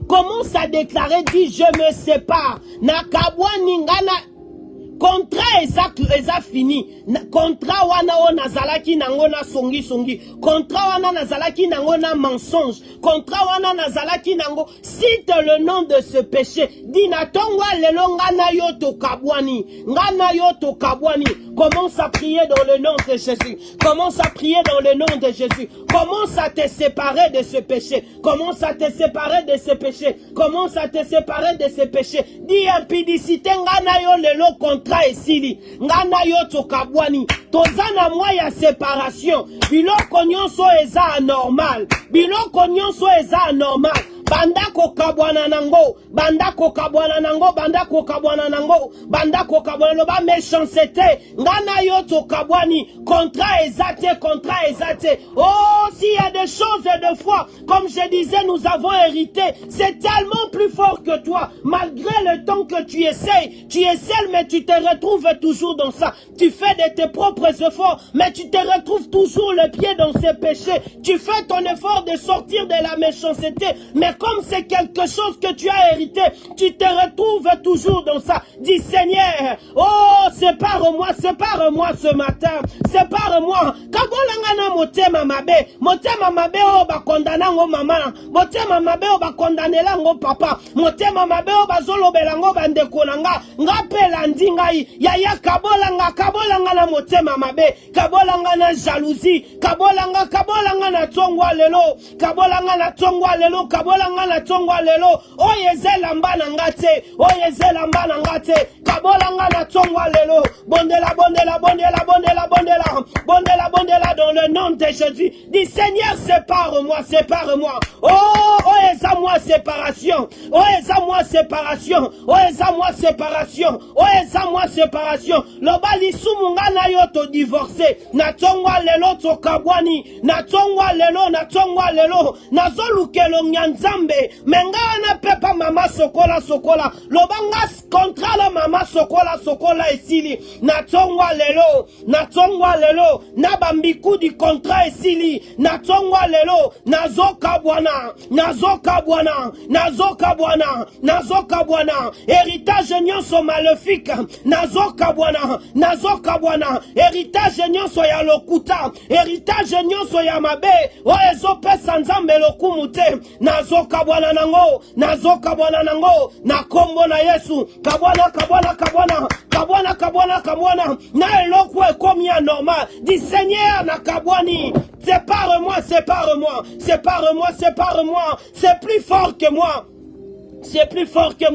Commence à déclarer, dit je me sépare. Nakabwa ningana. Contrat eza fini. Contrat wana o nazalaki nango na songi. Contrat wana nazalaki nango na mensonge. Contrat wana nazalaki nango. Cite le nom de ce péché. Dis na tongwa lelo ngana yo to kabwani. Commence à prier dans le nom de Jésus. Commence à prier dans le nom de Jésus. Commence à te séparer de ce péché. Commence à te séparer de ce péché. Commence à te séparer de ce péché. Dis impudicité ngana yo lelo contrat esili. Ngana yo to kabwani. Tozana moi ya séparation. Biloko nyonso eza anormal. Biloko nyonso eza anormal. bandako kabwana nango, bandako kabwana nango, bandako kabwana nango, bandako kabwana loba méchanceté, ngana yoto kabwani, contrat exact, contrat exact. Oh, s'il y a des choses de foi, comme je disais, nous avons hérité, c'est tellement plus fort que toi, malgré le temps que tu essayes, mais tu te retrouves toujours dans ça, tu fais de tes propres efforts, mais tu te retrouves toujours le pied dans ces péchés, tu fais ton effort de sortir de la méchanceté, mais comme c'est quelque chose que tu as hérité, tu te retrouves toujours dans ça. Dis Seigneur, oh, sépare-moi ce matin, sépare-moi. Kabolanga na motema mabe o ba kondana ngo mama, motema mabe o ba kondanela ngo papa, motema mabe o ba zolobela ngo bandeko nanga, ngapela ndingai, yaya kabolanga na motema mabe, kabolanga na jalousie, kabolanga na tongwa lelo, kabolanga na tongwa lelo, kabolanga na tongwa lelo, oyezela mbana ngate, oyezela mbana ngate, kabolanga na tongwa lelo, bondela dans le nom de Jésus. Dis Seigneur, sépare-moi. Oh, eza-moi séparation. Oh, eza-moi séparation. Oh, eza-moi séparation. Oh, eza-moi séparation. Loba lisu mungana yo to divorcé. Na tongwa lelo to kabwani. Na tongwa lelo. Na zolu kelo nyanzambe. Mengana pepa mama sokola. Loba ngas kontra la mama sokola esili. Na tongwa lelo. Na bambiku di kontra esili. Na tongwa lelo. Nazoka bwana. Héritage nyonso maléfique. Nazoka bwana. Héritage nyonso ya lokuta. Héritage nyonso ya mabe. Oezo pesa nzambe lokumu te. Nazoka bwana nango. Na kombo na Yesu. Kabwana. Na eloko ekomi anormal. Dis Seigneur na kabwani. Sépare-moi. C'est plus fort que moi. C'est plus fort que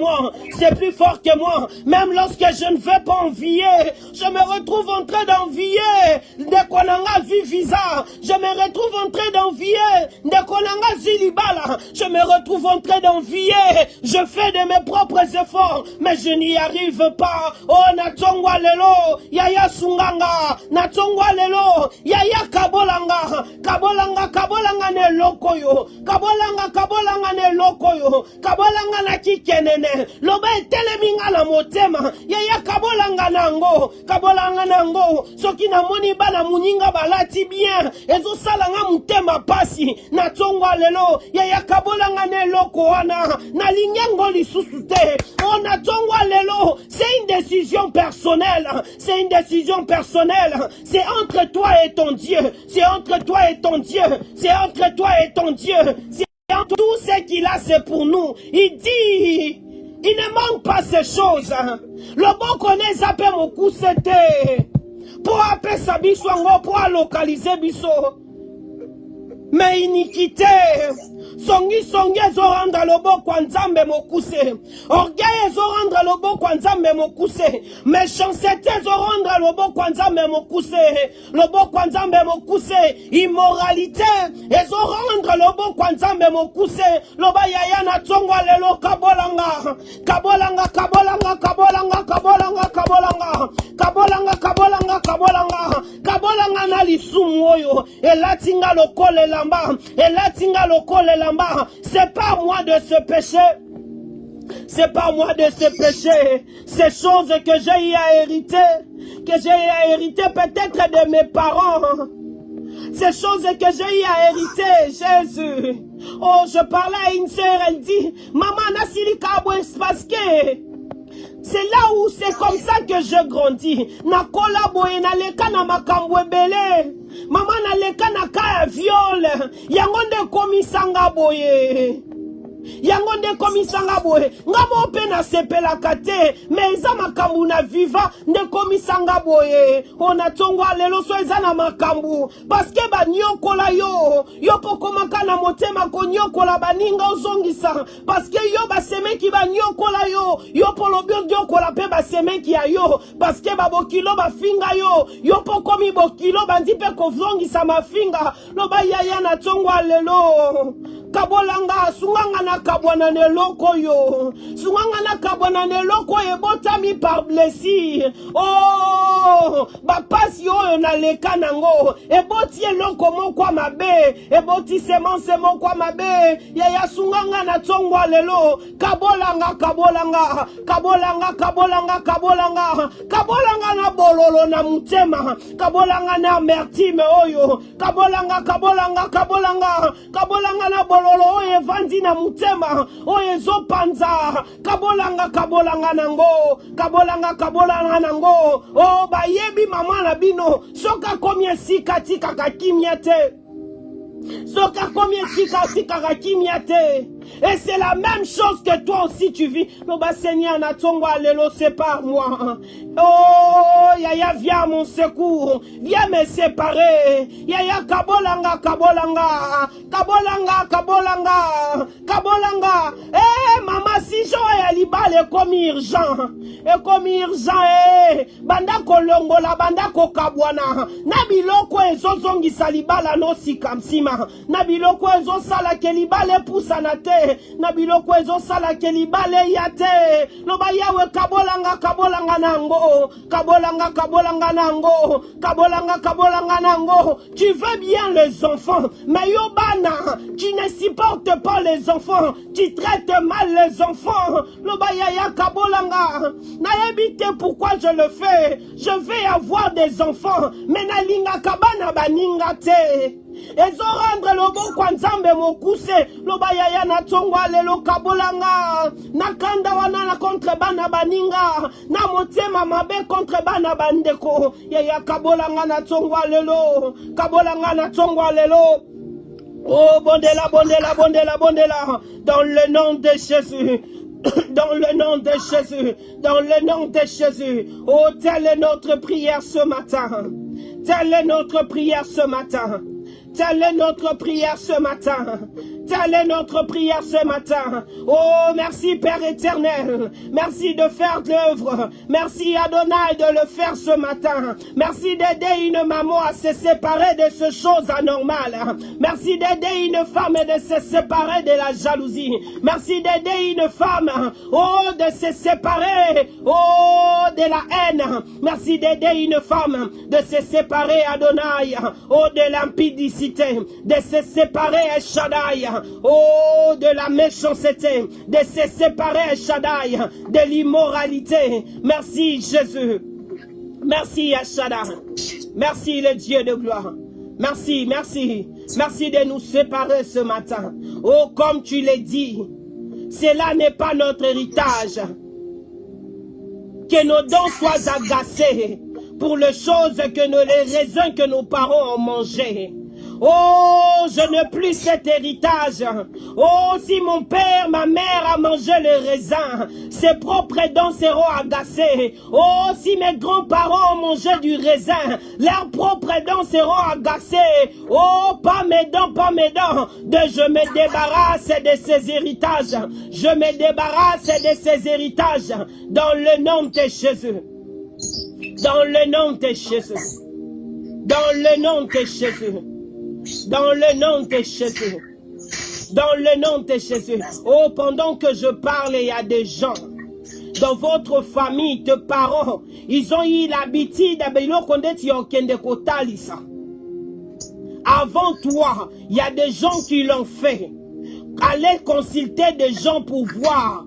moi. Même lorsque je ne veux pas envier, je me retrouve en train d'envier. De konanga visa, je me retrouve en train d'envier. De konanga zilibala, je me retrouve en train d'envier. Je fais de mes propres efforts, mais je n'y arrive pas. Oh, natongwa lelo, yaya sunganga, natongwa lelo, yaya kabolanga ne lokoyo, kabolanga ne lokoyo, kabolanga na kikenene loba eteleminga na motema yaya kabolanga nango soki na moni bana muninga balati bien ezo salanga mutema pasi na tongwa lelo yaya kabolanga ne loko wana na linyango lisusu te on na tongwa lelo. C'est une décision personnelle, c'est entre toi et ton Dieu, c'est tout ce qu'il a, c'est pour nous. Il dit, il ne manque pas ces choses. Le bon connaît zappé mon coup, c'était pour appeler sa biso, pour localiser biso. Mais iniquité, songi ezo rendre lobo kwa nzambe mokuse, orgueil ezo rendre lobo kwa nzambe mokuse, méchanceté ezo rendre lobo kwa nzambe mokuse, immoralité ezo rendre lobo kwa nzambe mokuse, loba yaya na tongwa lelo kabolanga na lisumu oyo elatinga lokole lamba. C'est pas moi de ce péché. Ces choses que j'ai hérité peut-être de mes parents. Ces choses que j'ai hérité, Jésus. Oh, je parlais à une sœur, elle dit, maman, nasili kabwe parce que c'est là où c'est comme ça que je grandis. Na kolaboye na leka na makambo ebele. Maman na leka na kaya viol. Yango nde komisanga boye. Ngamo pe na sepelaka te. Mais eza makambu na viva nde komisanga boye. Ona tongwa lelo so eza na makambu. Parce que ba nyokola yo. Yo pokomaka na motema ko nyokola baninga ozongisa. Parce que yo ba semeki ba nyokola yo. Yo polobio nyokola pe ba semeki ya yo. Parce que ba bokilo ba finga yo. Yo pokomi bokilo bandi pe kozongisa ma finga. Loba yaya na tongwa lelo. kabolanga sunganga na kabwana ne loko yo sunganga na kabwana ne loko ebotami par blessure oh bapasi oyo na leka nango eboti eloko moko mabe eboti semence moko mabe ya sunganga na tsongwa lelo kabolanga kabolanga kabolanga kabolanga kabolanga kabolanga na bololo na mutema kabolanga na amertime oyo kabolanga kabolanga kabolanga kabolanga na bololo oyo evandi na mutema oyo ezopanza kabolanga kabolanga nango kabolanga kabolanga nango oh bayebi mama na bino soka komi esika tikaka kimia te soka komi esika tikaka kimia te. Et c'est la même chose que toi aussi tu vis. Le bas Seigneur na tongo alelo sépare-moi. Oh Yaya viens à mon secours. Viens me séparer. Yaya kabolanga kabolanga. Kabolanga kabolanga. Kabolanga. Eh maman si Joël libale comme urgent. Et comme urgent banda kolongo la banda kokabwana. Nabiloko ezozongi salibala no sikamsima. Nabiloko ezosala ke libale poussa na te. Nabiloko ezosala ke libale yate. Loba yawe kabolanga kabolanga nango. Kabolanga kabolanga nango. Kabolanga kabolanga nango. Tu veux bien les enfants, mais yobana, tu ne supportes pas les enfants. Tu traites mal les enfants. Loba yaya kabolanga. Naebite pourquoi je le fais. Je vais avoir des enfants, mais nalinga kabana baninga te. Ezo rendre lobo kwa nzambe mokuse loba yaya na tongwa lelo kabolanga nakanda wana na contre bana baninga na motema mabe contre bana bandeko yaya kabolanga na tongwa lelo kabolanga na tongwa lelo. Oh bondela bondela bondela bondela dans le nom de Jésus. Dans le nom de Jésus, dans le nom de Jésus. Oh, telle est notre prière ce matin. Telle est notre prière ce matin. Telle est notre prière ce matin. Telle est notre prière ce matin. Oh, merci Père éternel. Merci de faire de l'œuvre. Merci Adonai de le faire ce matin. Merci d'aider une maman à se séparer de ces choses anormales. Merci d'aider une femme de se séparer de la jalousie. Merci d'aider une femme, oh, de se séparer, oh, de la haine. Merci d'aider une femme de se séparer, Adonai, oh, de l'impudicité, de se séparer, El Shaddai, oh, de la méchanceté, de se séparer, El Shaddai, de l'immoralité. Merci Jésus. Merci El Shaddai. Merci le Dieu de gloire. Merci, merci. Merci de nous séparer ce matin. Oh, comme tu l'as dit, cela n'est pas notre héritage. Que nos dents soient agacées pour les choses que les raisins que nos parents ont mangés. Oh, je n'ai plus cet héritage. Oh, si mon père, ma mère a mangé le raisin, ses propres dents seront agacées. Oh, si mes grands-parents ont mangé du raisin, leurs propres dents seront agacées. Oh, pas mes dents, pas mes dents. Je me débarrasse de ces héritages. Je me débarrasse de ces héritages. Dans le nom de Jésus. Dans le nom de Jésus. Dans le nom de Jésus. Dans le nom de Jésus. Dans le nom de Jésus. Oh, pendant que je parle, il y a des gens dans votre famille, tes parents, ils ont eu l'habitude avant toi, il y a des gens qui l'ont fait. Allez consulter des gens pour voir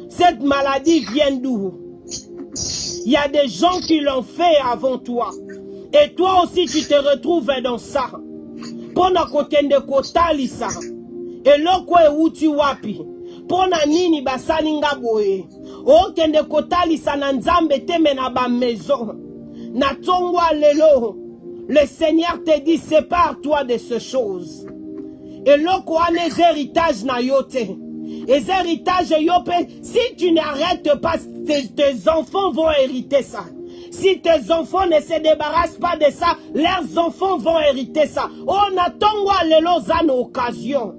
cette maladie vient d'où. Il y a des gens qui l'ont fait avant toi. Et toi aussi tu te retrouves dans ça. Pona kokende kotalisa eloko euti wapi pona nini basalinga boye okende kotalisa na nzambe teme na ba maison na tongwa lelo. Le Seigneur te dit sépare-toi de ces choses. Eloko ane héritage na yote. Les héritages yope, si tu n'arrêtes pas, tes enfants vont hériter ça. Si tes enfants ne se débarrassent pas de ça, leurs enfants vont hériter ça. On attend lelo zane occasion.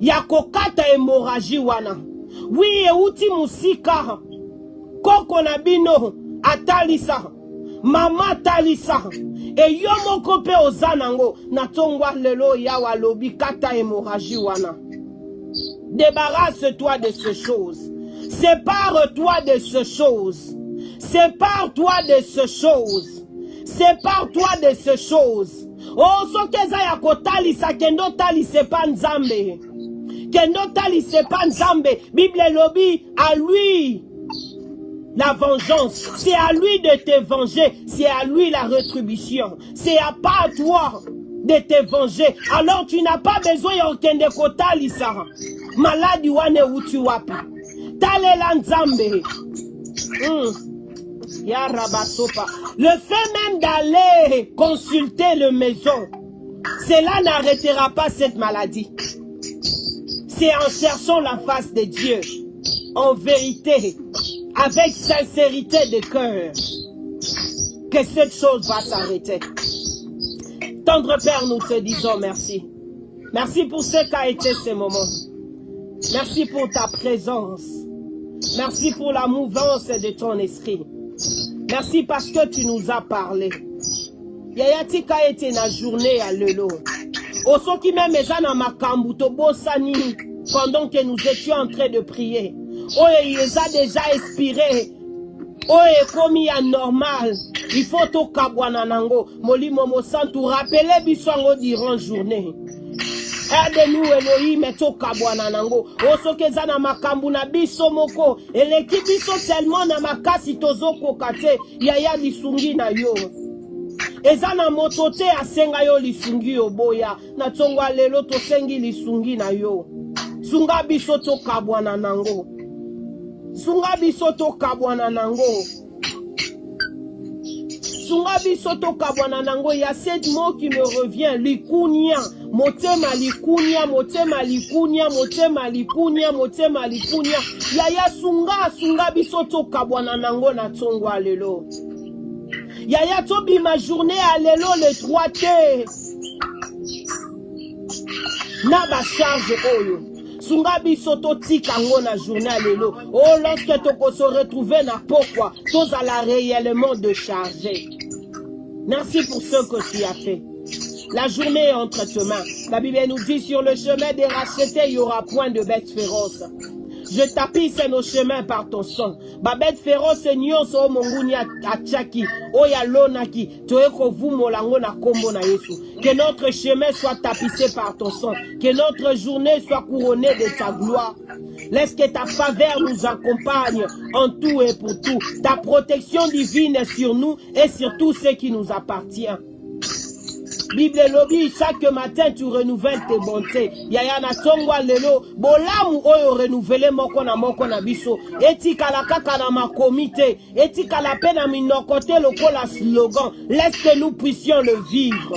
Yakokata hémorragie wana. Oui, euti musika. Koko na bino atalisa. Mama talisa. E yomo kope ozanango. Natongwa lelo yawa lobi kata hémorragie wana. Débarrasse-toi de ces choses. Sépare-toi de ces choses. Sépare-toi de ces choses. Sépare-toi de ces choses. Oh, so keza ya kotalisa kendo talise pa nzambe. Kendo talise pa nzambe. Bible lobi à lui la vengeance. C'est à lui de te venger. C'est à lui la rétribution. C'est pas à toi de te venger. Alors tu n'as pas besoin de kende kotalisa. Maladi wane uti wapi. Talela nzambe. Ya rabasopa. Le fait même d'aller consulter le maison, cela n'arrêtera pas cette maladie. C'est en cherchant la face de Dieu, en vérité, avec sincérité de cœur, que cette chose va s'arrêter. Tendre Père, nous te disons merci. Merci pour ce qu'a été ce moment. Merci pour ta présence. Merci pour la mouvance de ton esprit. Merci parce que tu nous as parlé. Yaya tika ete na journée à lelo. Osoki même ezana makambu to bosani pendant que nous étions en train de prier. Oye il a déjà expiré. Oye komi anormal. Il faut to kabwana nango. Molimo mo santu rappeler biswango durant journée. Aide-nous Elohim to kabwana nango. Osoki ezana makambu na biso moko. Eleki biso tellement na makasi tozoko kate. Yaya lisungi na yo. Ezana motote asenga yo lisungi yo boya. Na tongwa lelo to sengi lisungi na yo. Sunga biso to kabwana nango. Sunga biso to kabwana nango. Sunga biso to kabwana nango. Il y a sept mots qui me revient. Likunya. Motema likunya, motema likunya, motema likunya, motema likunya. Yaya sunga biso to kabwana nango na tongwa lelo. Yaya tobi ma journée à lelo le 3T. Na ba charge oyo. Sunga biso to tika ngo na journée à lelo. Oh, lorsque toko se retrouver na pourquoi, tous à la réellement de charger. Merci pour ce que tu as fait. La journée est entre tes mains. La Bible nous dit sur le chemin des rachetés, il n'y aura point de bêtes féroces. Je tapisse nos chemins par ton sang. Ba bête féroce nyonso o monguni achaki, oya lonaki, toeko vumo lango na kombo na Yesu. Que notre chemin soit tapissé par ton sang. Que notre journée soit couronnée de ta gloire. Laisse que ta faveur nous accompagne en tout et pour tout. Ta protection divine est sur nous et sur tout ce qui nous appartient. Bible lobby, chaque matin tu renouvelles tes bontés. Yaya na tongwa lelo, bolamu oyo renouveler moko na biso. Etika la kaka na ma comité, etika la peine à minokote lokola slogan. Laisse que nous puissions le vivre.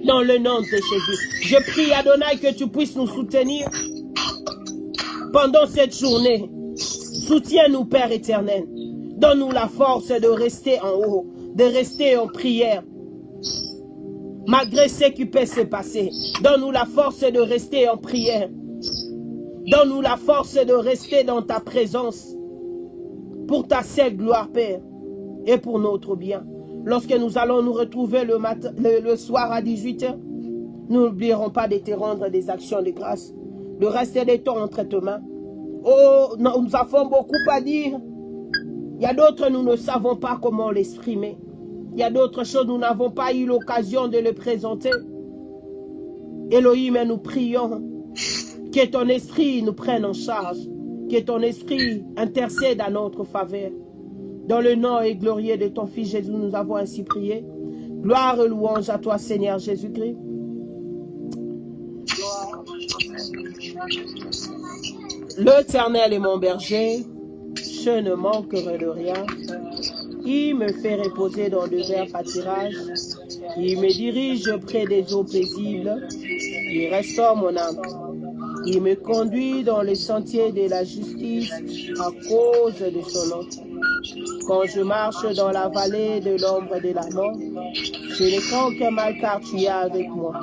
Dans le nom de Jésus. Je prie Adonai que tu puisses nous soutenir pendant cette journée. Soutiens-nous Père éternel. Donne-nous la force de rester en haut, de rester en prière. Malgré ce qui peut se passer, donne-nous la force de rester en prière. Donne-nous la force de rester dans ta présence. Pour ta seule gloire, Père, et pour notre bien. Lorsque nous allons nous retrouver le soir à 18h, nous n'oublierons pas de te rendre des actions de grâce. Le reste des temps entre tes mains. Oh, nous avons beaucoup à dire. Il y a d'autres, nous ne savons pas comment l'exprimer. Il y a d'autres choses, nous n'avons pas eu l'occasion de le présenter. Elohim, nous prions que ton esprit nous prenne en charge, que ton esprit intercède à notre faveur. Dans le nom et glorieux de ton Fils Jésus, nous avons ainsi prié. Gloire et louange à toi, Seigneur Jésus-Christ. L'Éternel est mon berger, je ne manquerai de rien. Il me fait reposer dans de verts pâturages. Il me dirige près des eaux paisibles. Il restaure mon âme. Il me conduit dans les sentiers de la justice à cause de son nom. Quand je marche dans la vallée de l'ombre de la mort, je ne crains aucun mal car tu es avec moi.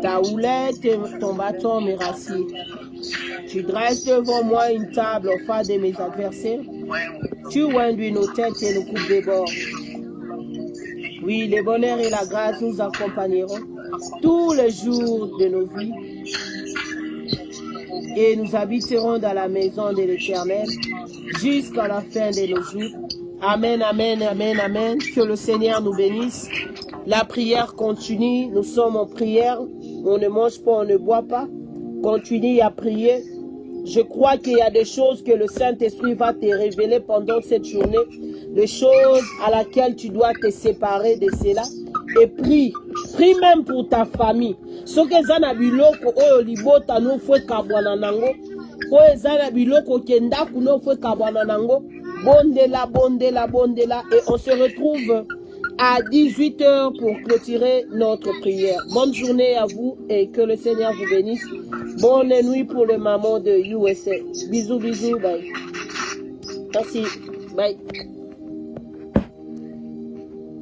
Ta houlette et ton bâton me rassurent. Tu dresses devant moi une table au fond de mes adversaires. Tu oinduis nos têtes et nos coupes de bord. Oui, le bonheur et la grâce nous accompagneront tous les jours de nos vies. et nous habiterons dans la maison de l'Éternel jusqu'à la fin de nos jours. Amen, amen, amen, amen. Que le Seigneur nous bénisse. La prière continue. Nous sommes en prière. On ne mange pas, on ne boit pas. Continue à prier. Je crois qu'il y a des choses que le Saint-Esprit va te révéler pendant cette journée. Des choses à laquelle tu dois te séparer de cela. Et prie. Prie même pour ta famille. Ce que zana biloko oyo libota no fwe kabwana nango. Oyo zana biloko kenda kuno fwe kabwana nango. Bondela, bondela, bondela. Et on se retrouve à 18 h pour clôturer notre prière. Bonne journée à vous et que le Seigneur vous bénisse. Bonne nuit pour le maman de USA. Bisous, bisous, bye. Merci, bye.